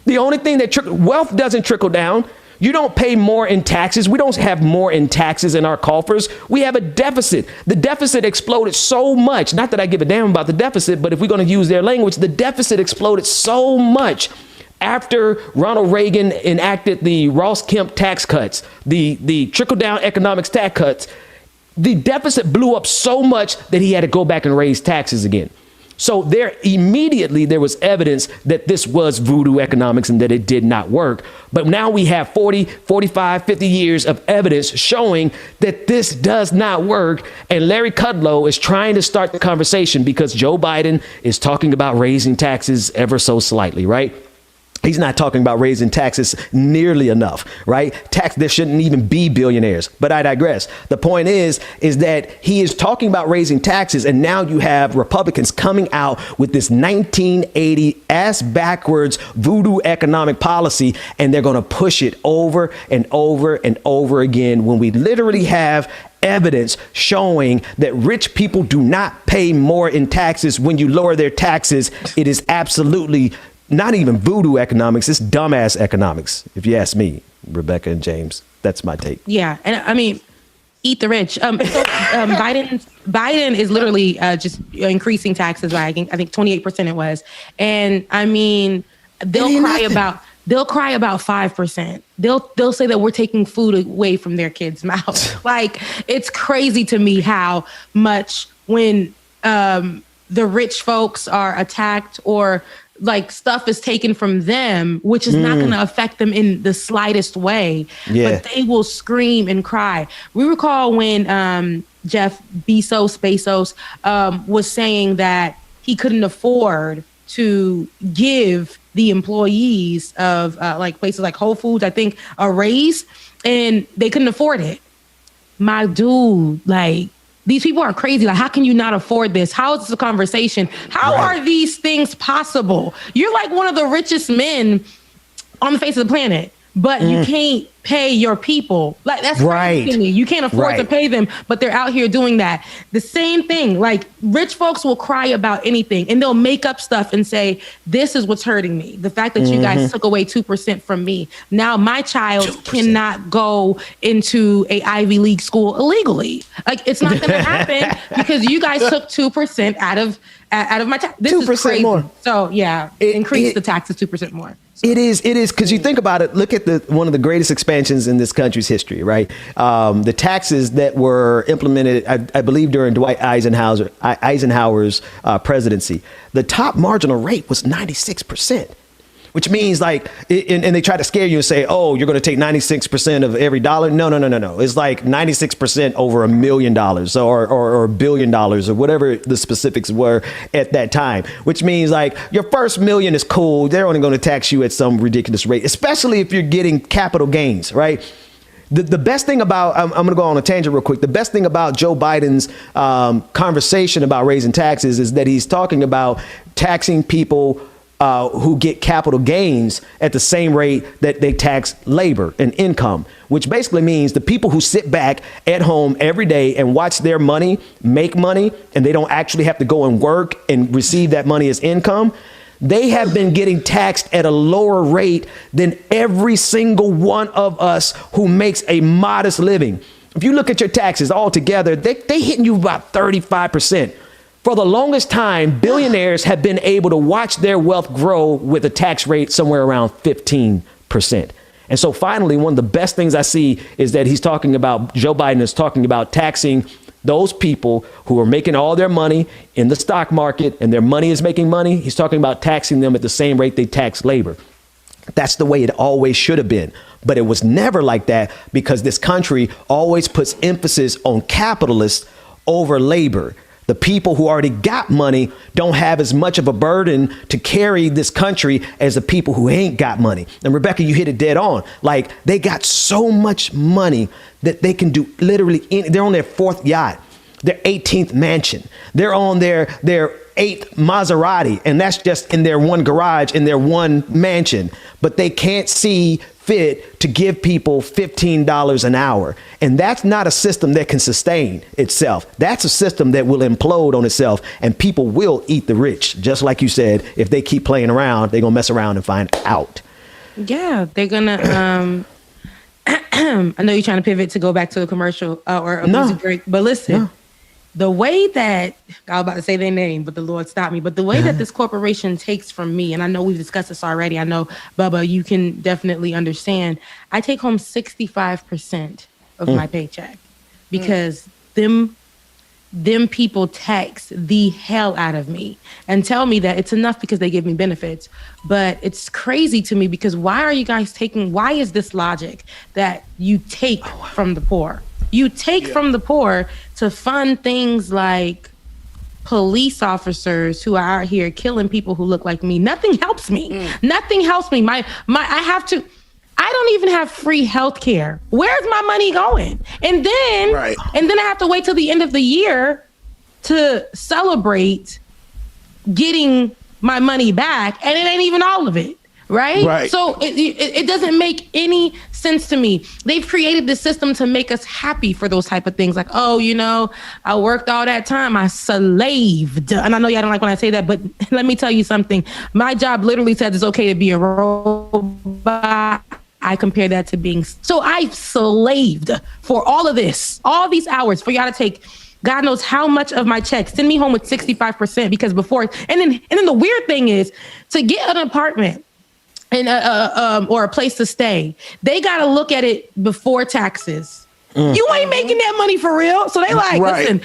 The only thing that wealth doesn't trickle down. You don't pay more in taxes. We don't have more in taxes in our coffers. We have a deficit. The deficit exploded so much. Not that I give a damn about the deficit, but if we're going to use their language, the deficit exploded so much after Ronald Reagan enacted the Ross-Kemp tax cuts, the trickle-down economics tax cuts. The deficit blew up so much that he had to go back and raise taxes again. So there was evidence that this was voodoo economics and that it did not work. But now we have 40, 45, 50 years of evidence showing that this does not work. And Larry Kudlow is trying to start the conversation because Joe Biden is talking about raising taxes ever so slightly, right? He's not talking about raising taxes nearly enough, right? There shouldn't even be billionaires, but I digress. The point is that he is talking about raising taxes, and now you have Republicans coming out with this 1980 ass backwards voodoo economic policy, and they're going to push it over and over and over again when we literally have evidence showing that rich people do not pay more in taxes when you lower their taxes. It is absolutely not even voodoo economics. It's dumbass economics, if you ask me, Rebecca and James. That's my take. Yeah, and I mean, eat the rich. Biden is literally just increasing taxes by I think 28% it was, and I mean they'll cry about 5%. They'll say that we're taking food away from their kids' mouths. Like, it's crazy to me how much when the rich folks are attacked or like stuff is taken from them, which is not going to affect them in the slightest way, but they will scream and cry. We recall when Jeff Bezos was saying that he couldn't afford to give the employees of like places like Whole Foods, I think, a raise, and they couldn't afford it. My dude, like, these people are crazy. Like, how can you not afford this? How is this a conversation? How are these things possible? You're like one of the richest men on the face of the planet, but you can't pay your people. Like, that's crazy to me. You can't afford to pay them, but they're out here doing that. The same thing, like, rich folks will cry about anything and they'll make up stuff and say, this is what's hurting me. The fact that you guys took away 2% from me. Now my child 2%. Cannot go into a Ivy League school illegally. Like, it's not going to happen because you guys took 2% out of my tax. This 2% is crazy. More. So yeah, increase the taxes 2% more. It is because you think about it. Look at one of the greatest expansions in this country's history, right? The taxes that were implemented, I believe, during Dwight Eisenhower's presidency. The top marginal rate was 96%, which means like, and they try to scare you and say, oh, you're going to take 96% of every dollar. No. It's like 96% over $1 million or $1 billion or whatever the specifics were at that time, which means like your first $1 million is cool. They're only going to tax you at some ridiculous rate, especially if you're getting capital gains, right? The best thing about, I'm going to go on a tangent real quick. The best thing about Joe Biden's conversation about raising taxes is that he's talking about taxing people who get capital gains at the same rate that they tax labor and income, which basically means the people who sit back at home every day and watch their money make money, and they don't actually have to go and work and receive that money as income. They have been getting taxed at a lower rate than every single one of us who makes a modest living. If you look at your taxes all together, they hitting you about 35%. For the longest time, billionaires have been able to watch their wealth grow with a tax rate somewhere around 15%. And so finally, one of the best things I see is that Joe Biden is talking about taxing those people who are making all their money in the stock market and their money is making money. He's talking about taxing them at the same rate they tax labor. That's the way it always should have been. But it was never like that because this country always puts emphasis on capitalists over labor. The people who already got money don't have as much of a burden to carry this country as the people who ain't got money. And Rebecca, you hit it dead on. Like, they got so much money that they can do literally they're on their 4th yacht, their 18th mansion. They're on their 8th Maserati, and that's just in their one garage, in their one mansion. But they can't see fit to give people $15 an hour. And that's not a system that can sustain itself. That's a system that will implode on itself, and people will eat the rich. Just like you said, if they keep playing around, they're going to mess around and find out. Yeah, they're going to, I know you're trying to pivot to go back to a commercial or a music break, but listen, the way that, I was about to say their name, but the Lord stopped me. But the way that this corporation takes from me, and I know we've discussed this already. I know, Bubba, you can definitely understand. I take home 65% of my paycheck because them people tax the hell out of me and tell me that it's enough because they give me benefits. But it's crazy to me because why is this logic that you take from the poor? You take from the poor to fund things like police officers who are out here killing people who look like me. Nothing helps me. Nothing helps me. I don't even have free health care. Where's my money going? And then I have to wait till the end of the year to celebrate getting my money back. And it ain't even all of it. Right. So it doesn't make any sense to me. They've created this system to make us happy for those type of things. Like, oh, I worked all that time. I slaved. And I know y'all don't like when I say that, but let me tell you something. My job literally says it's okay to be a robot. I compare that to being. So I slaved for all of this, all these hours for y'all to take God knows how much of my check, send me home with 65% because before. And then the weird thing is to get an apartment and or a place to stay, they got to look at it before taxes. You ain't making that money for real. So they like, listen,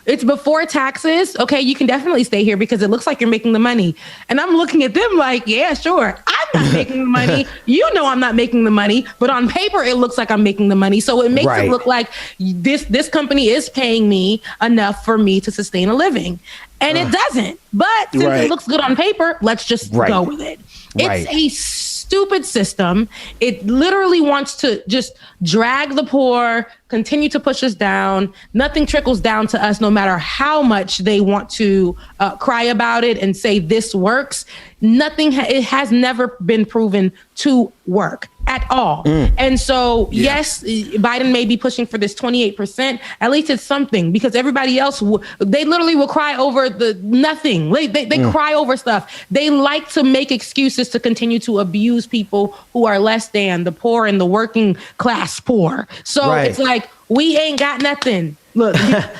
it's before taxes. Okay, you can definitely stay here because it looks like you're making the money. And I'm looking at them like, yeah, sure. I'm not making the money. I'm not making the money. But on paper, it looks like I'm making the money. So it makes it look like this company is paying me enough for me to sustain a living. And it doesn't. But since it looks good on paper, let's just go with it. It's a stupid system. It literally wants to just drag the poor, continue to push us down. Nothing trickles down to us, no matter how much they want to cry about it and say this works. Nothing, it has never been proven to work at all. And so, yes, Biden may be pushing for this 28%. At least it's something, because everybody else, they literally will cry over the nothing. They cry over stuff. They like to make excuses to continue to abuse people who are less than, the poor and the working class poor. So it's like, we ain't got nothing. Look,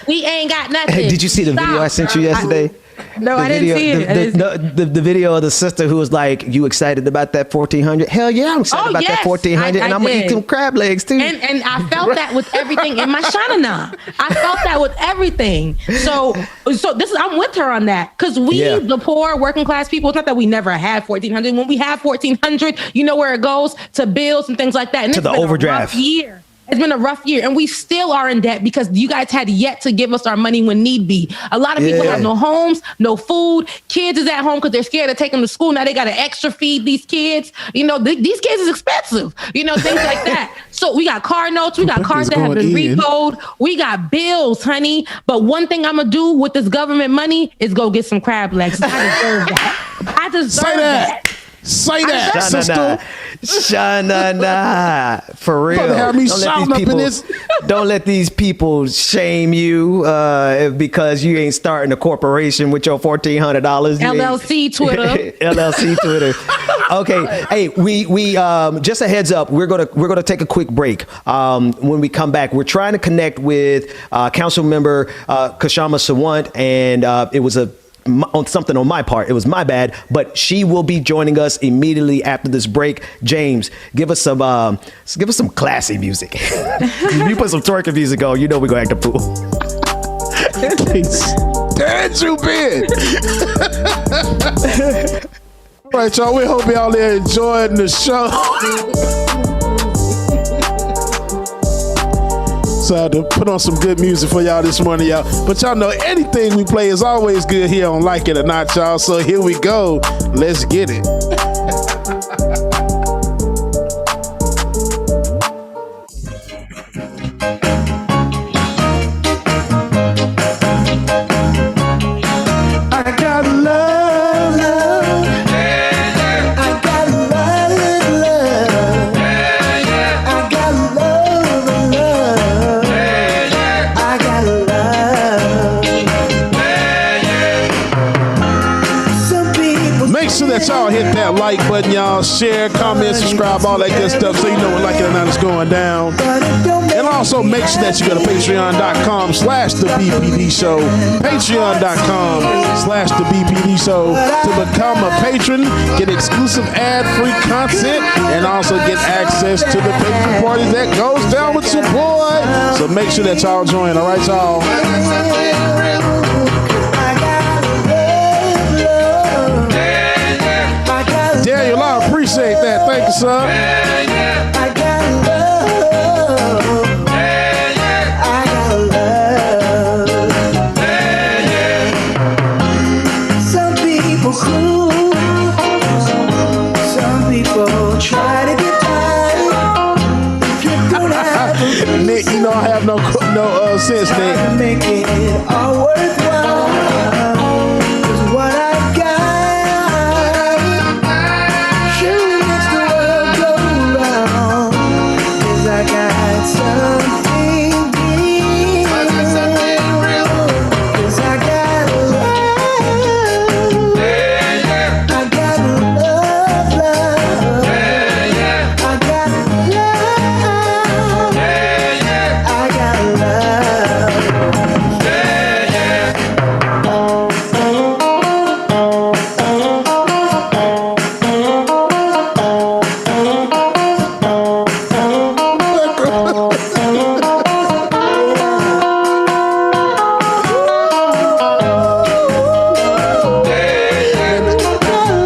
we ain't got nothing. Did you see the video I sent you yesterday? No, I didn't see it. The video of the sister who was like, "You excited about that 1,400?" Hell yeah, I'm excited about that 1,400, and I'm gonna eat some crab legs too. And I felt that with everything in my shanana. I felt that with everything. So I'm with her on that, because the poor working class people. It's not that we never had 1,400. When we have 1,400, you know where it goes to bills and things like that. And to the overdraft. It's been a rough year, and we still are in debt because you guys had yet to give us our money when need be. A lot of people have no homes, no food. Kids is at home because they're scared to take them to school. Now they got to extra feed these kids. These kids is expensive. Things like that. So we got car notes. We got cars that have been repoed. We got bills, honey. But one thing I'm going to do with this government money is go get some crab legs. I deserve that. I deserve that. Say that, sister. Shanana, for real. Have me shouting up in this. Don't let these people shame you because you ain't starting a corporation with your $1,400. LLC Twitter. LLC Twitter. Okay. Hey, we just a heads up. We're gonna take a quick break. When we come back, we're trying to connect with Council Member Kshama Sawant, and it was on something on my part. It was my bad, but she will be joining us immediately after this break. James, give us some classy music. If you put some twerking music on, we're gonna act a fool. Stand you been. All right, y'all. We hope y'all are enjoying the show. So I had to put on some good music for y'all this morning, y'all. But y'all know anything we play is always good here on Like It or Not, y'all. So here we go. Let's get it. I got love, love. I got love, love. I got love, love. I got love. Some people. Make sure that y'all hit that like button, y'all. Share, comment, subscribe, all that good stuff, so you know when Like It or Not is going down. And also make sure that you go to patreon.com/the BPD show. Patreon.com/the BPD show to become a patron, get exclusive ad-free content, and also get access to the patron party that goes down with your boy. So make sure that y'all join, all right, y'all? Daniel, I appreciate that. Thank you, sir. no clue. Some people try to get tired. If you don't have a Nick, you know I have no sense, Nick. to make it all worthwhile. 'Cause what I've got surely makes the world go round. 'Cause I got something real. 'Cause I got love. I got love, love. I got love. I got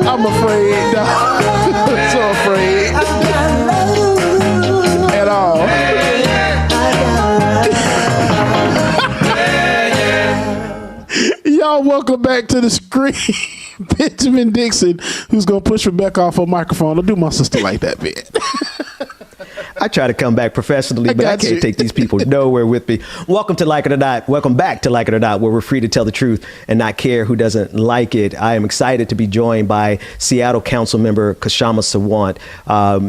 I'm afraid, dog. I'm so afraid. At all. Y'all, welcome back to the screen. Benjamin Dixon, who's going to push Rebecca off her microphone. Don't do my sister like that, man. I try to come back professionally, but I can't take these people nowhere with me. Welcome to Like It or Not. Welcome back to Like It or Not, where we're free to tell the truth and not care who doesn't like it. I am excited to be joined by Seattle Council member Kshama Sawant.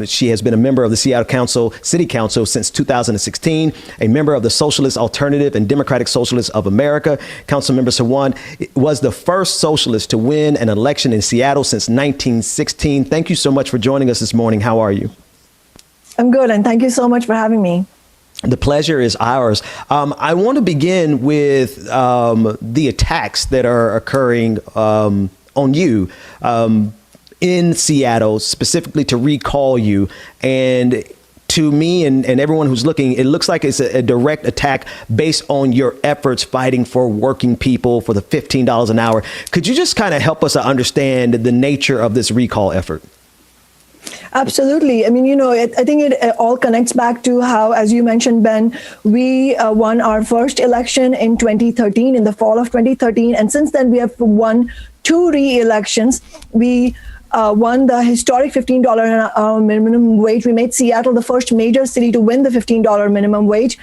She has been a member of the Seattle City Council since 2016, a member of the Socialist Alternative and Democratic Socialists of America. Councilmember Sawant was the first socialist to win an election in Seattle since 1916. Thank you so much for joining us this morning. How are you? I'm good, and thank you so much for having me. The pleasure is ours. I want to begin with the attacks that are occurring on you in Seattle, specifically to recall you. And to me and everyone who's looking, it looks like it's a direct attack based on your efforts fighting for working people for the $15 an hour. Could you just kind of help us understand the nature of this recall effort? Absolutely. I mean, I think it all connects back to how, as you mentioned, Ben, we won our first election in 2013, in the fall of 2013. And since then, we have won 2 re-elections. We won the historic $15 an hour minimum wage. We made Seattle the first major city to win the $15 minimum wage.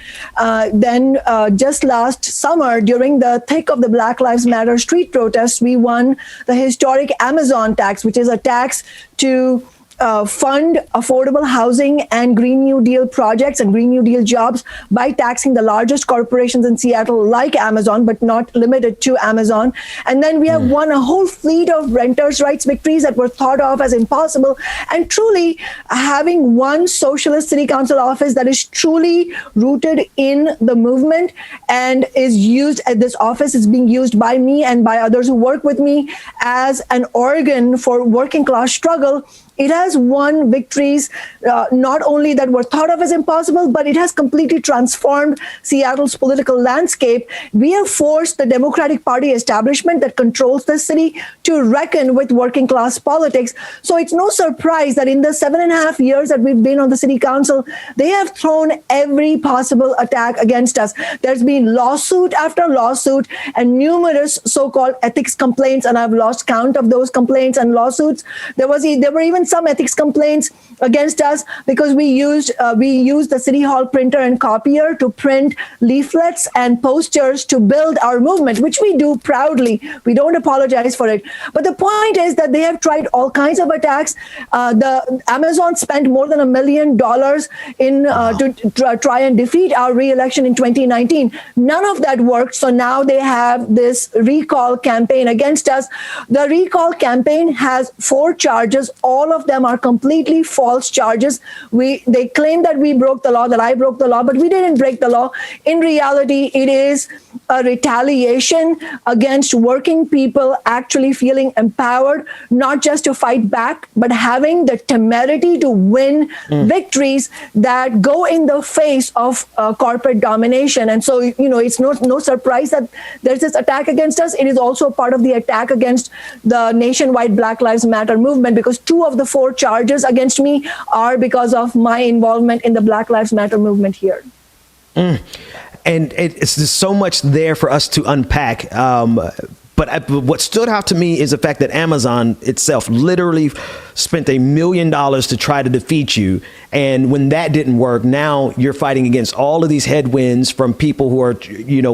Then just last summer, during the thick of the Black Lives Matter street protests, we won the historic Amazon tax, which is a tax to fund affordable housing and Green New Deal projects and Green New Deal jobs by taxing the largest corporations in Seattle, like Amazon, but not limited to Amazon. And then we have won a whole fleet of renters' rights victories that were thought of as impossible. And truly, having one socialist city council office that is truly rooted in the movement and is used, this office is being used by me and by others who work with me as an organ for working class struggle. It has won victories, not only that were thought of as impossible, but it has completely transformed Seattle's political landscape. We have forced the Democratic Party establishment that controls the city to reckon with working class politics. So it's no surprise that in the 7.5 years that we've been on the city council, they have thrown every possible attack against us. There's been lawsuit after lawsuit and numerous so-called ethics complaints, and I've lost count of those complaints and lawsuits. There were even some ethics complaints against us because we used the City Hall printer and copier to print leaflets and posters to build our movement, which we do proudly. We don't apologize for it. But the point is that they have tried all kinds of attacks. The Amazon spent more than $1 million to try and defeat our re-election in 2019. None of that worked. So now they have this recall campaign against us. The recall campaign has 4 charges. All of them are completely false charges. They claim that we broke the law, that I broke the law, but we didn't break the law. In reality, it is a retaliation against working people actually feeling empowered, not just to fight back, but having the temerity to win victories that go in the face of corporate domination. And so, it's no surprise that there's this attack against us. It is also part of the attack against the nationwide Black Lives Matter movement, because 2 of the 4 charges against me are because of my involvement in the Black Lives Matter movement here. And it's just so much there for us to unpack. But what stood out to me is the fact that Amazon itself literally spent $1 million to try to defeat you. And when that didn't work, now you're fighting against all of these headwinds from people who are,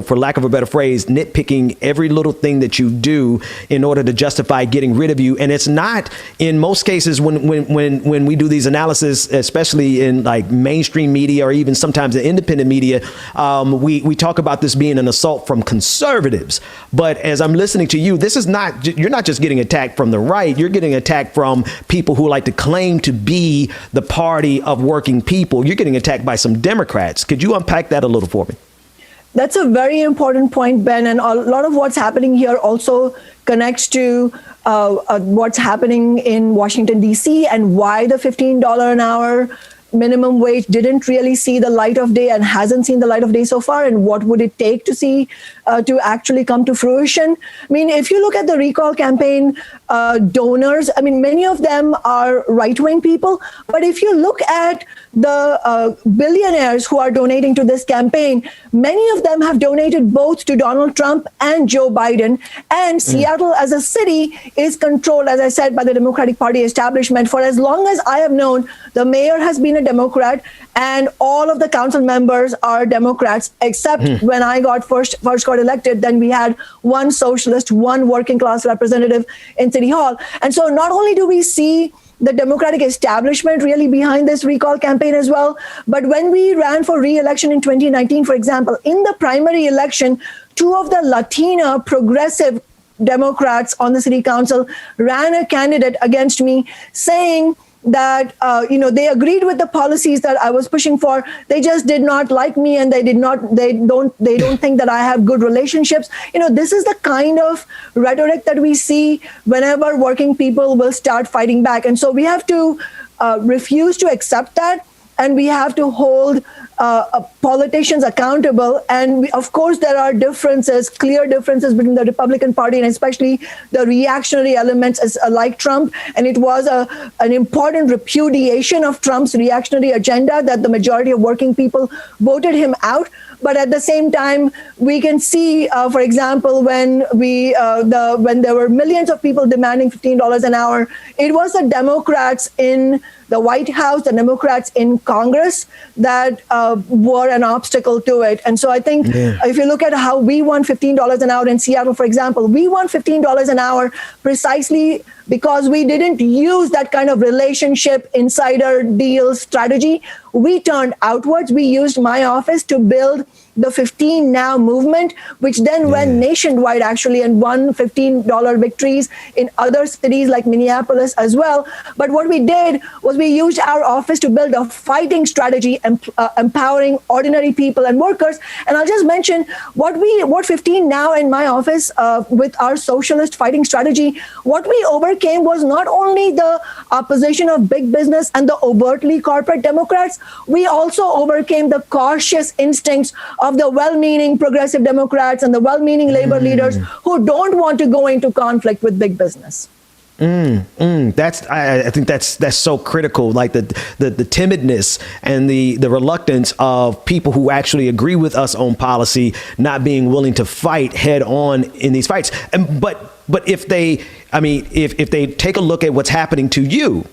for lack of a better phrase, nitpicking every little thing that you do in order to justify getting rid of you. And it's not, in most cases, when we do these analysis, especially in like mainstream media or even sometimes in independent media, we talk about this being an assault from conservatives. But as I'm listening to you, this is not, you're not just getting attacked from the right, you're getting attacked from people who like to claim to be the party of working people. You're getting attacked by some Democrats. Could you unpack that a little for me? That's a very important point, Ben. And a lot of what's happening here also connects to what's happening in Washington, D.C. and why the $15 an hour minimum wage didn't really see the light of day and hasn't seen the light of day so far, and what would it take to see to actually come to fruition. I mean, if you look at the recall campaign donors, I mean, many of them are right-wing people, but if you look at the billionaires who are donating to this campaign, many of them have donated both to Donald Trump and Joe Biden, and Seattle as a city is controlled, as I said, by the Democratic Party establishment. For as long as I have known, the mayor has been a Democrat and all of the council members are Democrats, except when I got first got elected, then we had one socialist, one working class representative in City Hall. And so not only do we see the Democratic establishment really behind this recall campaign as well, but when we ran for re-election in 2019, for example, in the primary election, two of the Latina progressive Democrats on the city council ran a candidate against me saying that they agreed with the policies that I was pushing for. They just did not like me, and they don't think that I have good relationships. This is the kind of rhetoric that we see whenever working people will start fighting back. And so we have to refuse to accept that, and we have to hold politicians accountable. And of course, there are clear differences between the Republican Party and especially the reactionary elements like Trump. And it was an important repudiation of Trump's reactionary agenda that the majority of working people voted him out. But at the same time, we can see, for example, when there were millions of people demanding $15 an hour, it was the Democrats in the White House, the Democrats in Congress that were an obstacle to it. And so I think if you look at how we won $15 an hour in Seattle, for example, we won $15 an hour precisely because we didn't use that kind of relationship insider deal strategy. We turned outwards. We used my office to build the 15 Now movement, which then went nationwide actually and won $15 victories in other cities like Minneapolis as well. But what we did was we used our office to build a fighting strategy and empowering ordinary people and workers. And I'll just mention what 15 Now in my office with our socialist fighting strategy, what we overcame was not only the opposition of big business and the overtly corporate Democrats, we also overcame the cautious instincts of the well-meaning progressive Democrats and the well-meaning labor leaders who don't want to go into conflict with big business. I think that's so critical. Like the timidness and the reluctance of people who actually agree with us on policy, not being willing to fight head on in these fights. But if they take a look at what's happening to you,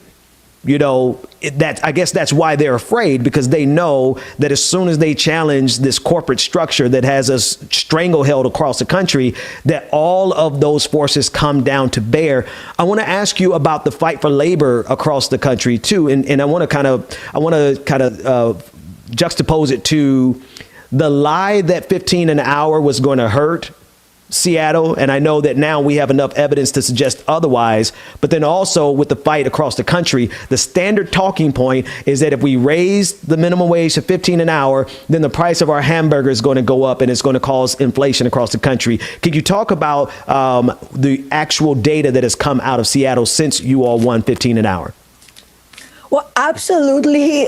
I guess that's why they're afraid, because they know that as soon as they challenge this corporate structure that has us stranglehold across the country, that all of those forces come down to bear. I want to ask you about the fight for labor across the country too, and I want to kind of juxtapose it to the lie that 15 an hour was going to hurt Seattle, and I know that now we have enough evidence to suggest otherwise, but then also with the fight across the country, the standard talking point is that if we raise the minimum wage to 15 an hour, then the price of our hamburger is going to go up and it's going to cause inflation across the country. Could you talk about the actual data that has come out of Seattle since you all won 15 an hour? Well, absolutely.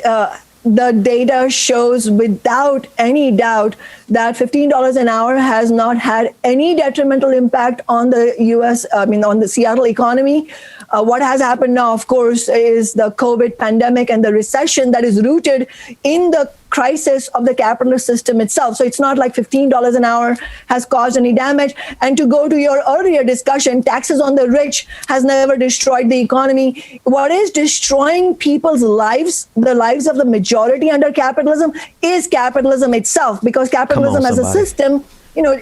The data shows without any doubt that $15 an hour has not had any detrimental impact on the on the Seattle economy. What has happened now, of course, is the COVID pandemic and the recession that is rooted in the crisis of the capitalist system itself. So it's not like $15 an hour has caused any damage. And to go to your earlier discussion, taxes on the rich has never destroyed the economy. What is destroying people's lives, the lives of the majority under capitalism, is capitalism itself, because capitalism as a system,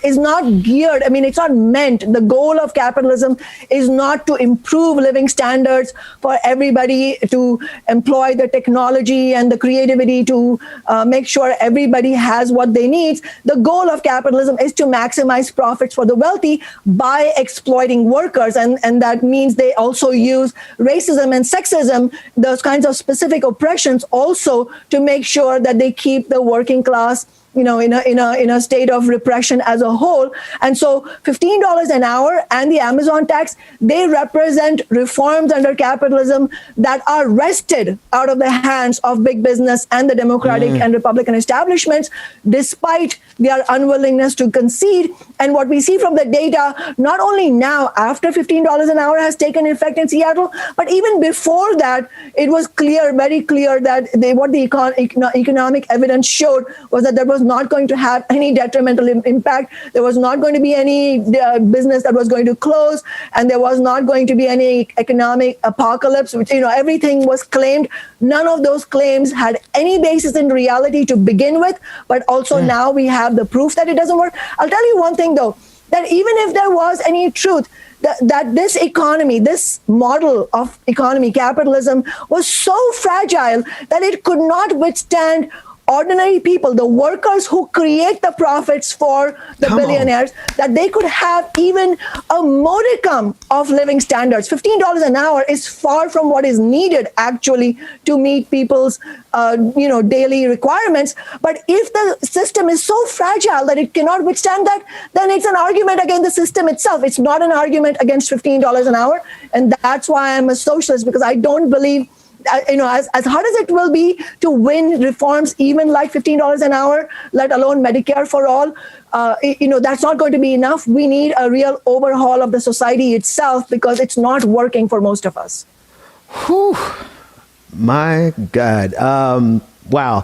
is not geared. I mean, it's not meant. The goal of capitalism is not to improve living standards for everybody, to employ the technology and the creativity to make sure everybody has what they need. The goal of capitalism is to maximize profits for the wealthy by exploiting workers. And that means they also use racism and sexism, those kinds of specific oppressions, also to make sure that they keep the working class in a state of repression as a whole. And so $15 an hour and the Amazon tax, they represent reforms under capitalism that are wrested out of the hands of big business and the Democratic and Republican establishments, despite their unwillingness to concede. And what we see from the data, not only now after $15 an hour has taken effect in Seattle, but even before that, it was clear, very clear, that what the economic evidence showed was that there was not going to have any detrimental impact. There was not going to be any business that was going to close, and there was not going to be any economic apocalypse, which, everything was claimed. None of those claims had any basis in reality to begin with, but also now we have the proof that it doesn't work. I'll tell you one thing, though, that even if there was any truth, that this economy, this model of economy, capitalism, was so fragile that it could not withstand ordinary people, the workers who create the profits for the billionaires, that they could have even a modicum of living standards. $15 an hour is far from what is needed actually to meet people's daily requirements. But if the system is so fragile that it cannot withstand that, then it's an argument against the system itself. It's not an argument against $15 an hour. And that's why I'm a socialist, because I don't believe as hard as it will be to win reforms, even like $15 an hour, let alone Medicare for all, that's not going to be enough. We need a real overhaul of the society itself, because it's not working for most of us. Whew. My God. Wow.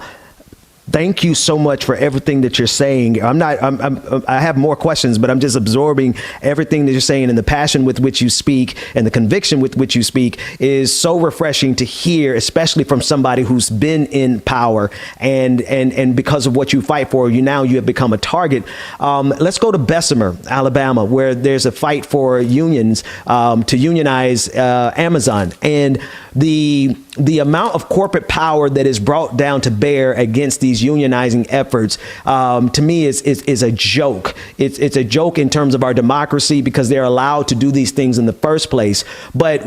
Thank you so much for everything that you're saying. I have more questions, but I'm just absorbing everything that you're saying, and the passion with which you speak and the conviction with which you speak is so refreshing to hear, especially from somebody who's been in power and because of what you fight for, you have become a target. Let's go to Bessemer, Alabama, where there's a fight for unions to unionize Amazon, and the amount of corporate power that is brought down to bear against these unionizing efforts, to me, is a joke. It's a joke in terms of our democracy, because they're allowed to do these things in the first place. But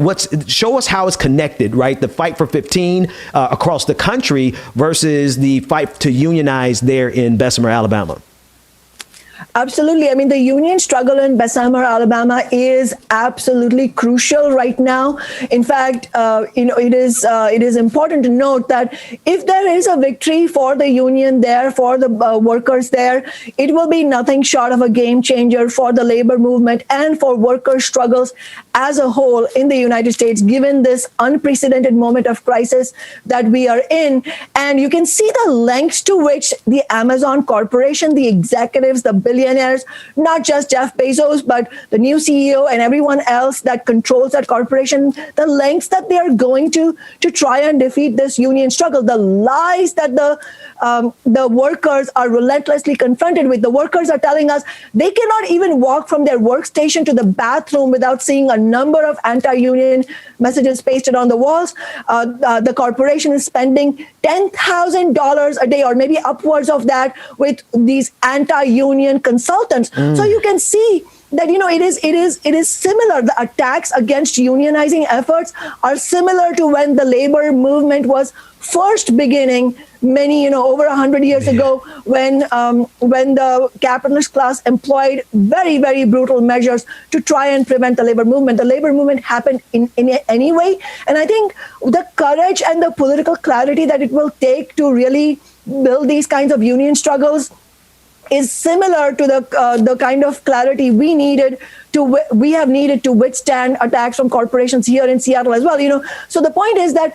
show us how it's connected, right? The fight for 15 across the country versus the fight to unionize there in Bessemer, Alabama. Absolutely. I mean, the union struggle in Bessemer, Alabama is absolutely crucial right now. In fact, it is important to note that if there is a victory for the union there, for the workers there, it will be nothing short of a game changer for the labor movement and for worker struggles as a whole in the United States, given this unprecedented moment of crisis that we are in. And you can see the lengths to which the Amazon Corporation, the executives, the billionaires, not just Jeff Bezos, but the new CEO and everyone else that controls that corporation, the lengths that they are going to try and defeat this union struggle, the lies that the workers are relentlessly confronted with. The workers are telling us they cannot even walk from their workstation to the bathroom without seeing a number of anti-union messages pasted on the walls. The corporation is spending $10,000 a day, or maybe upwards of that, with these anti-union consultants. So you can see that it is similar. The attacks against unionizing efforts are similar to when the labor movement was first beginning over 100 years ago, when the capitalist class employed very, very brutal measures to try and prevent the labor movement. The labor movement happened in any way. And I think the courage and the political clarity that it will take to really build these kinds of union struggles is similar to the kind of clarity we have needed to withstand attacks from corporations here in Seattle as well. So the point is that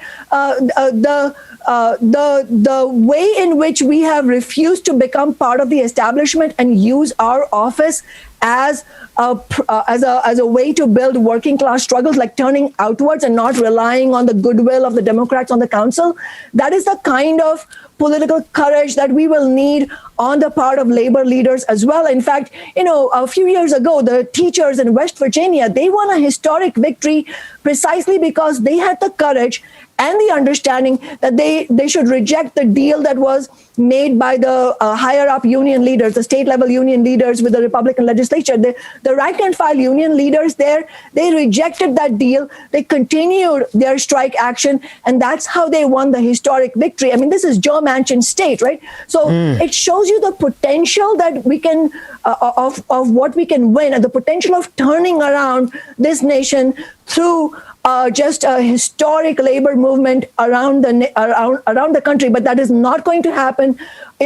the way in which we have refused to become part of the establishment and use our office as a way to build working class struggles, like turning outwards and not relying on the goodwill of the Democrats on the council, that is the kind of political courage that we will need on the part of labor leaders as well. In fact, a few years ago, the teachers in West Virginia, they won a historic victory precisely because they had the courage and the understanding that they should reject the deal that was made by the higher up union leaders, the state level union leaders with the Republican legislature. The rank and file union leaders there, they rejected that deal. They continued their strike action, and that's how they won the historic victory. I mean, this is Joe Manchin's state, right? So it shows you the potential that we can, of what we can win, and the potential of turning around this nation through just a historic labor movement around the country. But that is not going to happen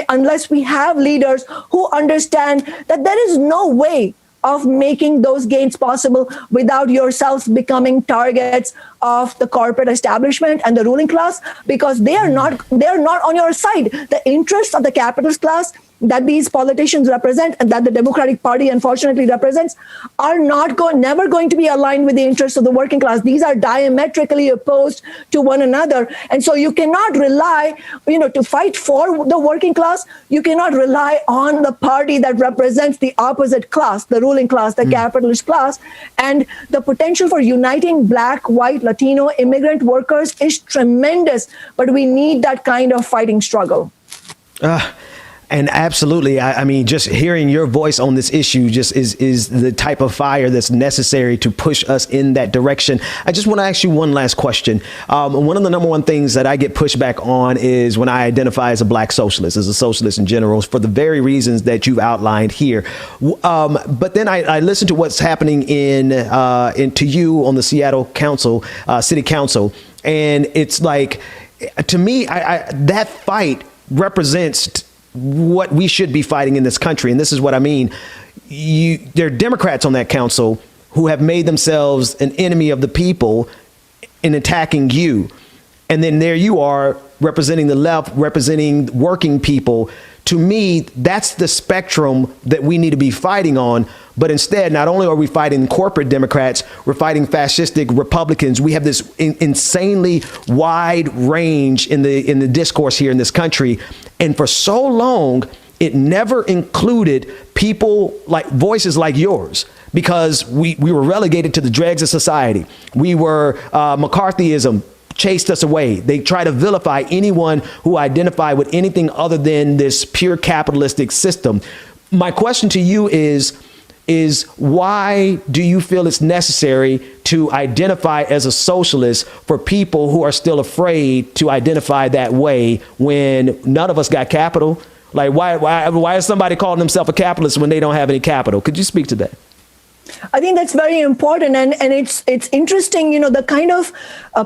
unless we have leaders who understand that there is no way of making those gains possible without yourselves becoming targets of the corporate establishment and the ruling class, because they are not on your side. The interests of the capitalist class that these politicians represent and that the Democratic Party unfortunately represents are never going to be aligned with the interests of the working class. These are diametrically opposed to one another. And so you cannot rely, to fight for the working class, you cannot rely on the party that represents the opposite class, the ruling class, the capitalist class. And the potential for uniting Black, white, Latino, immigrant workers is tremendous, but we need that kind of fighting struggle. And absolutely, I mean, just hearing your voice on this issue just is the type of fire that's necessary to push us in that direction. I just want to ask you one last question. One of the number one things that I get pushback on is when I identify as a Black socialist, as a socialist in general, for the very reasons that you've outlined here. But then I listen to what's happening to you on the Seattle Council, City Council, and it's like, to me, that fight represents what we should be fighting in this country. And this is what I mean. There are Democrats on that council who have made themselves an enemy of the people in attacking you. And then there you are representing the left, representing working people. To me, that's the spectrum that we need to be fighting on. But instead, not only are we fighting corporate Democrats, we're fighting fascistic Republicans. We have this insanely wide range in the discourse here in this country. And for so long, it never included people like voices like yours, because we were relegated to the dregs of society. We were McCarthyism chased us away. They try to vilify anyone who identified with anything other than this pure capitalistic system. My question to you is why do you feel it's necessary to identify as a socialist for people who are still afraid to identify that way when none of us got capital? Like, why is somebody calling themselves a capitalist when they don't have any capital? Could you speak to that? I think that's very important, and it's interesting. The kind of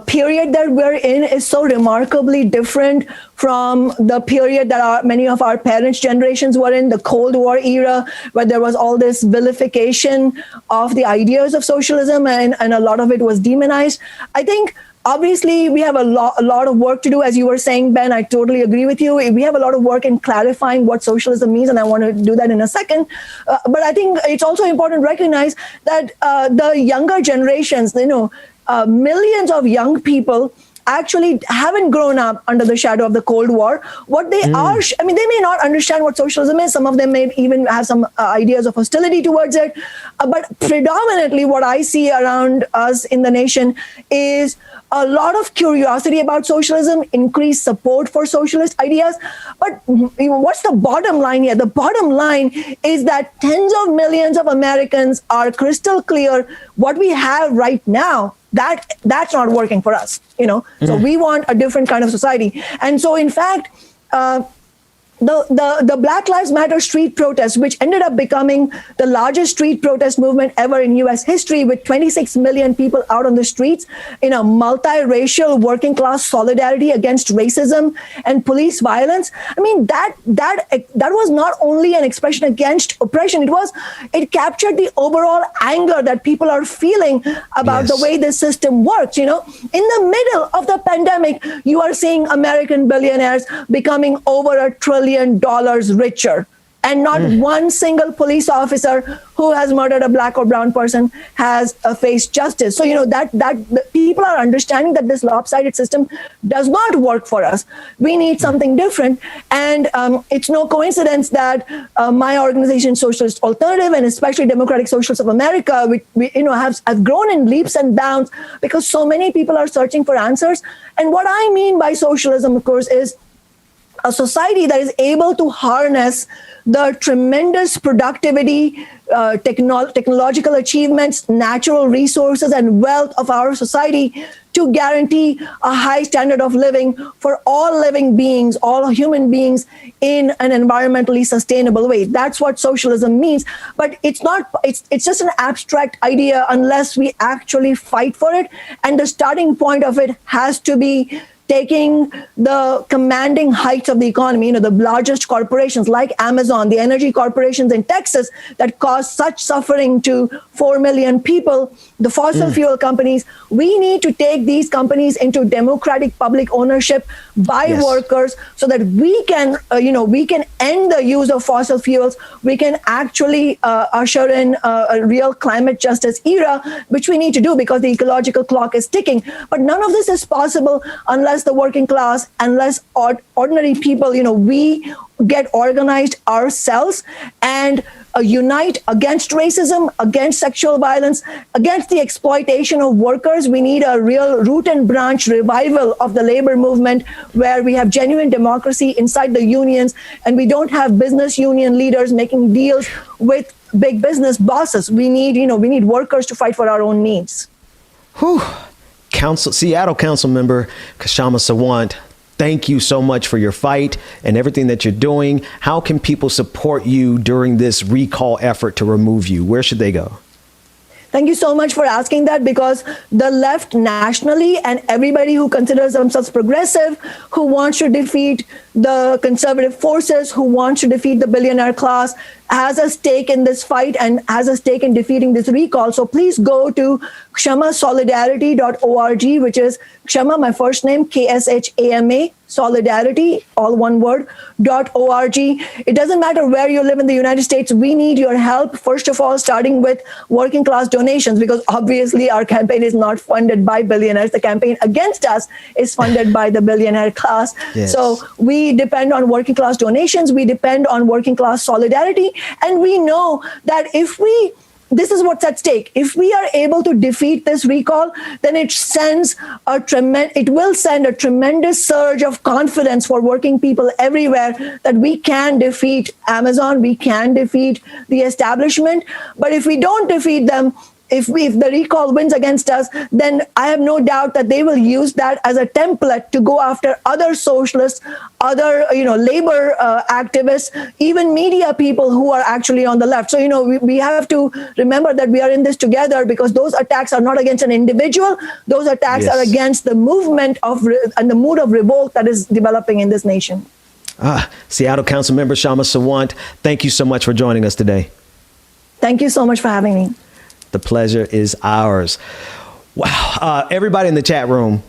period that we're in is so remarkably different from the period that many of our parents' generations were in, the Cold War era, where there was all this vilification of the ideas of socialism, and a lot of it was demonized. I think obviously we have a lot of work to do, as you were saying, Ben. I totally agree with you. We have a lot of work in clarifying what socialism means, and I want to do that in a second. But I think it's also important to recognize that the younger generations, millions of young people actually haven't grown up under the shadow of the Cold War. What they are, they may not understand what socialism is. Some of them may even have some ideas of hostility towards it. But predominantly what I see around us in the nation is a lot of curiosity about socialism, increased support for socialist ideas. But what's the bottom line here? The bottom line is that tens of millions of Americans are crystal clear what we have right now, that's not working for us, So we want a different kind of society. And so, in fact, the Black Lives Matter street protest, which ended up becoming the largest street protest movement ever in U.S. history, with 26 million people out on the streets in a multiracial working class solidarity against racism and police violence. I mean, that was not only an expression against oppression, it captured the overall anger that people are feeling about the way the system works. In the middle of the pandemic, you are seeing American billionaires becoming over $1 trillion richer, and not one single police officer who has murdered a black or brown person has faced justice. So that people are understanding that this lopsided system does not work for us. We need something different, and it's no coincidence that my organization, Socialist Alternative, and especially Democratic Socialists of America, we have grown in leaps and bounds because so many people are searching for answers. And what I mean by socialism, of course, is a society that is able to harness the tremendous productivity, technological achievements, natural resources, and wealth of our society to guarantee a high standard of living for all living beings, all human beings, in an environmentally sustainable way. That's what socialism means. But it's just an abstract idea unless we actually fight for it. And the starting point of it has to be taking the commanding heights of the economy, the largest corporations like Amazon, the energy corporations in Texas that cause such suffering to 4 million people, the fossil fuel companies. We need to take these companies into democratic public ownership by workers so that we can end the use of fossil fuels. We can actually usher in a real climate justice era, which we need to do because the ecological clock is ticking. But none of this is possible unless the working class, unless ordinary people, we get organized ourselves and unite against racism, against sexual violence, against the exploitation of workers. We need a real root and branch revival of the labor movement where we have genuine democracy inside the unions and we don't have business union leaders making deals with big business bosses. We need workers to fight for our own needs. Whew. Seattle Council member Kshama Sawant, thank you so much for your fight and everything that you're doing. How can people support you during this recall effort to remove you? Where should they go? Thank you so much for asking that, because the left nationally and everybody who considers themselves progressive, who wants to defeat the conservative forces, who wants to defeat the billionaire class, has a stake in this fight and has a stake in defeating this recall. So please go to kshamasolidarity.org, which is Kshama, my first name, Kshama, solidarity, all one word, .org. It doesn't matter where you live in the United States. We need your help, first of all, starting with working class donations, because obviously our campaign is not funded by billionaires. The campaign against us is funded by the billionaire class. Yes. So we depend on working class donations. We depend on working class solidarity. And we know that this is what's at stake. If we are able to defeat this recall, then it will send a tremendous surge of confidence for working people everywhere that we can defeat Amazon, we can defeat the establishment. But if we don't defeat them, if the recall wins against us, then I have no doubt that they will use that as a template to go after other socialists, other labor activists, even media people who are actually on the left. So we have to remember that we are in this together, because those attacks are not against an individual. Those attacks are against the movement and the mood of revolt that is developing in this nation. Seattle Council member Kshama Sawant, thank you so much for joining us today. Thank you so much for having me. The pleasure is ours. Wow. Everybody in the chat room,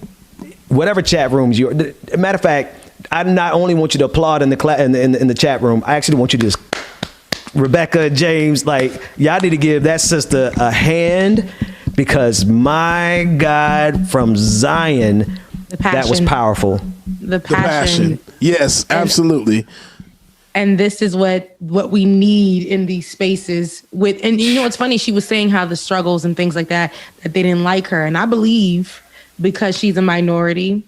whatever chat rooms you're, matter of fact, I not only want you to applaud in the chat room, I actually want you to just, Rebecca, James, y'all need to give that sister a hand, because my God, from Zion, that was powerful. The passion. Yes, absolutely. And this is what we need in these spaces and it's funny, she was saying how the struggles and things like that they didn't like her. And I believe because she's a minority,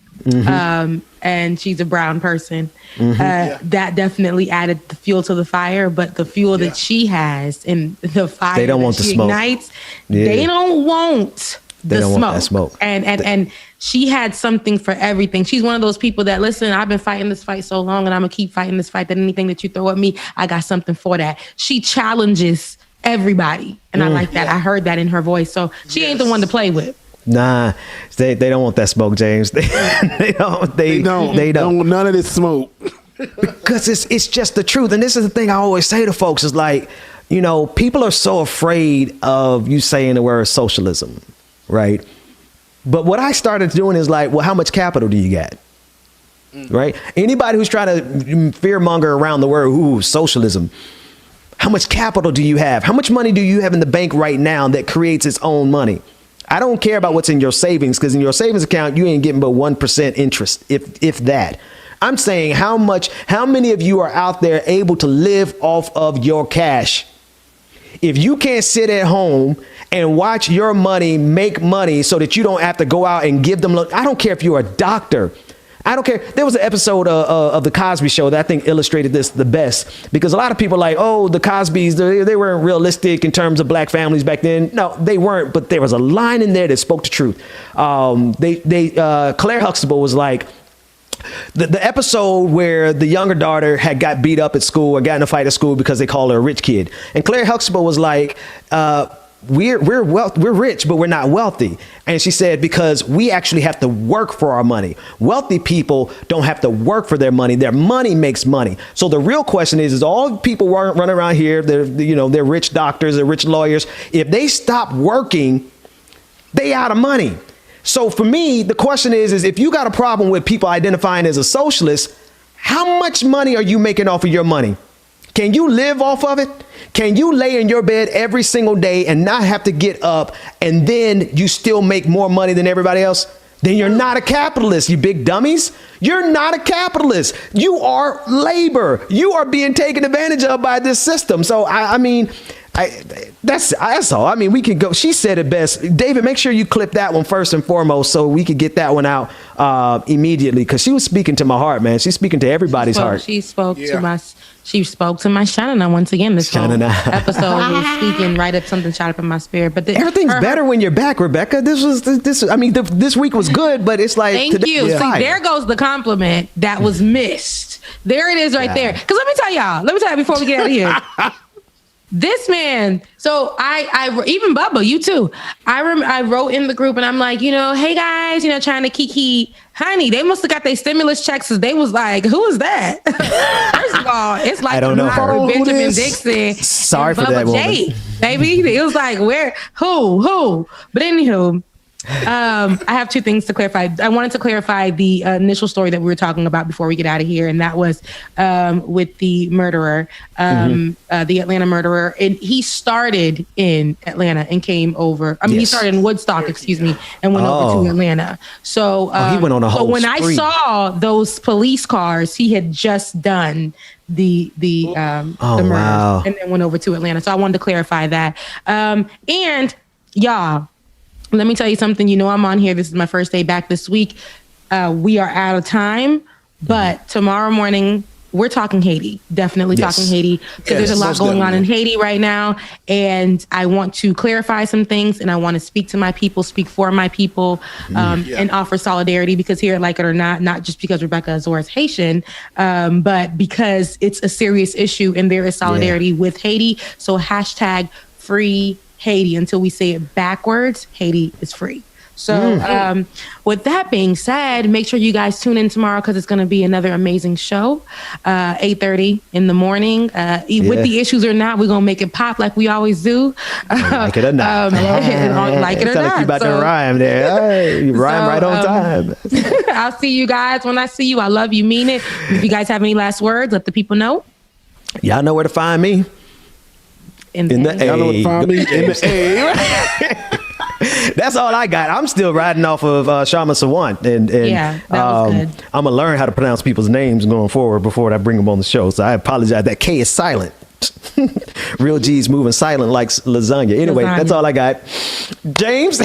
and she's a brown person, that definitely added the fuel to the fire. But the fuel that she has and the fire they don't want that the she smoke. Ignites, they don't want They don't want that smoke. And she had something for everything. She's one of those people that, listen, I've been fighting this fight so long and I'm gonna keep fighting this fight, that anything that you throw at me, I got something for that. She challenges everybody. And I like that. I heard that in her voice. So she ain't the one to play with. Nah, they don't want that smoke, James. They don't. None of this smoke. Because it's just the truth. And this is the thing I always say to folks is like, you know, people are so afraid of you saying the word socialism, right? But what I started doing is like, well, how much capital do you get? Right? Anybody who's trying to fearmonger around the word, ooh, socialism, how much capital do you have? How much money do you have in the bank right now that creates its own money? I don't care about what's in your savings, because in your savings account, you ain't getting but 1% interest, if that. I'm saying how many of you are out there able to live off of your cash? If you can't sit at home and watch your money make money so that you don't have to go out and give them, I don't care if you're a doctor. I don't care. There was an episode of The Cosby Show that I think illustrated this the best, because a lot of people are like, oh, the Cosbys, they weren't realistic in terms of black families back then. No, they weren't. But there was a line in there that spoke the truth. Claire Huxtable was like, the episode where the younger daughter had got beat up at school or got in a fight at school because they called her a rich kid. And Claire Huxtable was like, we're rich, but we're not wealthy. And she said, because we actually have to work for our money. Wealthy people don't have to work for their money. Their money makes money. So the real question is all people running around here, they're rich doctors, they're rich lawyers. If they stop working, they out of money. So for me, the question is if you got a problem with people identifying as a socialist, how much money are you making off of your money? Can you live off of it? Can you lay in your bed every single day and not have to get up, and then you still make more money than everybody else? Then you're not a capitalist, you big dummies. You're not a capitalist. You are labor. You are being taken advantage of by this system. So, that's all. I mean, we can go. She said it best. David, make sure you clip that one first and foremost so we could get that one out immediately, because she was speaking to my heart, man. She's speaking to everybody's heart. She spoke to my Shanana once again. This whole episode was speaking right up, something shot up in my spirit. But everything's better when you're back, Rebecca. This week was good, but it's like, thank you. See, there goes the compliment that was missed. There it is right there. Because let me tell you before we get out of here. This man, so I even Bubba, you too. I wrote in the group and I'm like, hey guys, trying to kiki, honey, they must have got their stimulus checks. They was like, who is that? First of all, it's like, I don't know her. Benjamin Dixon. Sorry for that woman. Jay, baby. It was like, who? But anywho, I have two things to clarify. I wanted to clarify the initial story that we were talking about before we get out of here, and that was with the murderer, the Atlanta murderer. And he started in Atlanta and came over. He started in Woodstock, and went over to Atlanta. So he went on a whole when spree. I saw those police cars, he had just done the murder, and then went over to Atlanta. So I wanted to clarify that. And y'all, let me tell you something. I'm on here. This is my first day back this week. We are out of time, but tomorrow morning we're talking Haiti. Definitely talking Haiti, because there's a lot going on in Haiti right now, and I want to clarify some things, and I want to speak to my people, speak for my people, and offer solidarity, because here, like it or not just because Rebecca Azor is Haitian, but because it's a serious issue and there is solidarity with Haiti. So hashtag free Haiti. Until we say it backwards, Haiti is free. So with that being said, make sure you guys tune in tomorrow, because it's going to be another amazing show, 8:30 in the morning. With the issues or not, we're going to make it pop like we always do. Like it or not. Like it or not. You about to rhyme there. You rhyme right on time. I'll see you guys when I see you. I love you, mean it. If you guys have any last words, let the people know. Y'all know where to find me. In the A. That's all I got. I'm still riding off of Kshama Sawant, and that was good. I'm gonna learn how to pronounce people's names going forward before I bring them on the show. So I apologize. That K is silent. Real G's moving silent like lasagna. Anyway, that's all I got. James,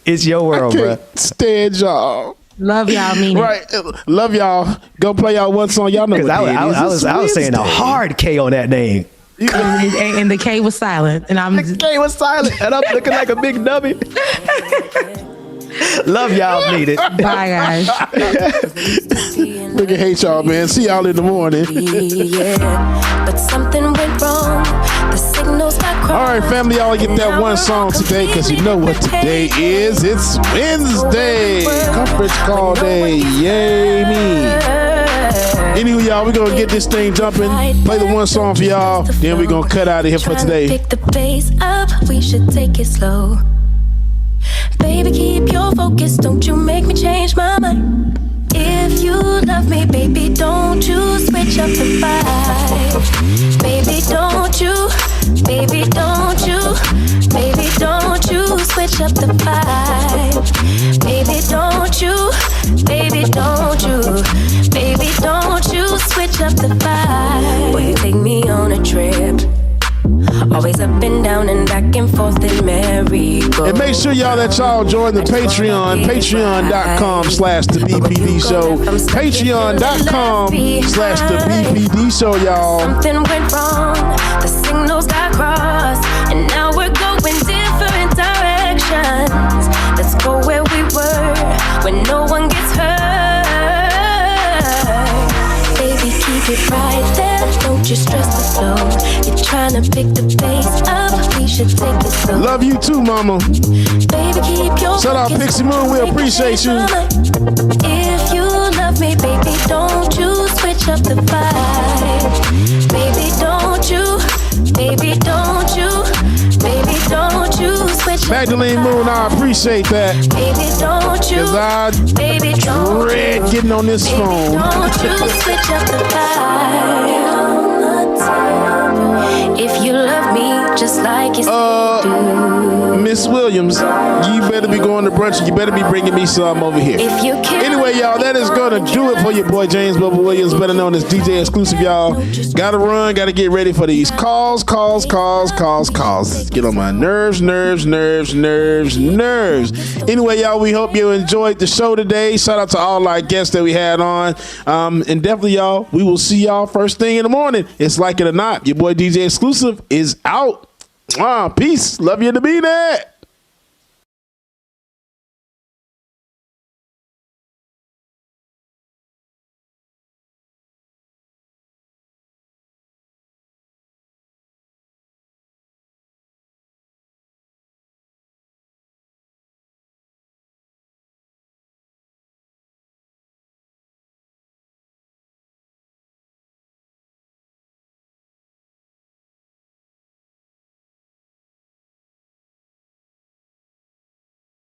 it's your world, bro. Stand y'all. Love y'all, mean it. Right. Love y'all. Go play y'all one song. Y'all know what I was saying a hard K on that name. And the K was silent. And the K was silent. And I'm looking like a big dummy. Love y'all. Need it. Bye, guys. Look at hate y'all, man. See y'all in the morning. But something went wrong. The signals got crossed. All right, family, y'all get that one song today because you know what today is. It's Wednesday. Conference call day. Yay me. Anyway, y'all, we're going to get this thing jumping. Play the one song for y'all. Then we're going to cut out of here for today. Pick the pace up. We should take it slow. Baby, keep your focus. Don't you make me change my mind. If you love me, baby, don't you switch up the vibe. Baby, don't you, baby, don't you, baby, don't you switch up the vibe. Baby, don't you, baby, don't you, baby, don't you switch up the vibe. Will you take me on a trip? Always up and down and back and forth in merry-go. And make sure y'all that y'all join the Patreon, patreon.com/the BPD show. Patreon.com/the BPD show, y'all. Something went wrong, the signals got crossed, and now we're going different directions. Let's go where we were, when no one gets hurt. Baby, keep it right there, don't you stress the flow. You're trying to pick the pace up, we should take it slow. Love you too, mama. Baby, keep your shout out Pixie Moon, we appreciate you. If you love me, baby, don't you switch up the vibe. Baby, don't you, baby, don't you, baby, don't you switch Magdalene up the vibe. Moon, I appreciate that. Baby, don't you, cause I baby, don't dread you, getting on this baby, phone. Don't you switch up the vibe. If you love me just like you do. Miss Williams, you better be going to brunch and you better be bringing me some over here. If you Anyway, y'all, that is going to do it for your boy James Bubba Williams, better known as DJ Exclusive, y'all. Gotta run, gotta get ready for these calls. Get on my nerves. Anyway, y'all, we hope you enjoyed the show today. Shout out to all our guests that we had on. And definitely, y'all, we will see y'all first thing in the morning. It's like it or not. Your boy DJ Exclusive is out. Peace. Love you to be there.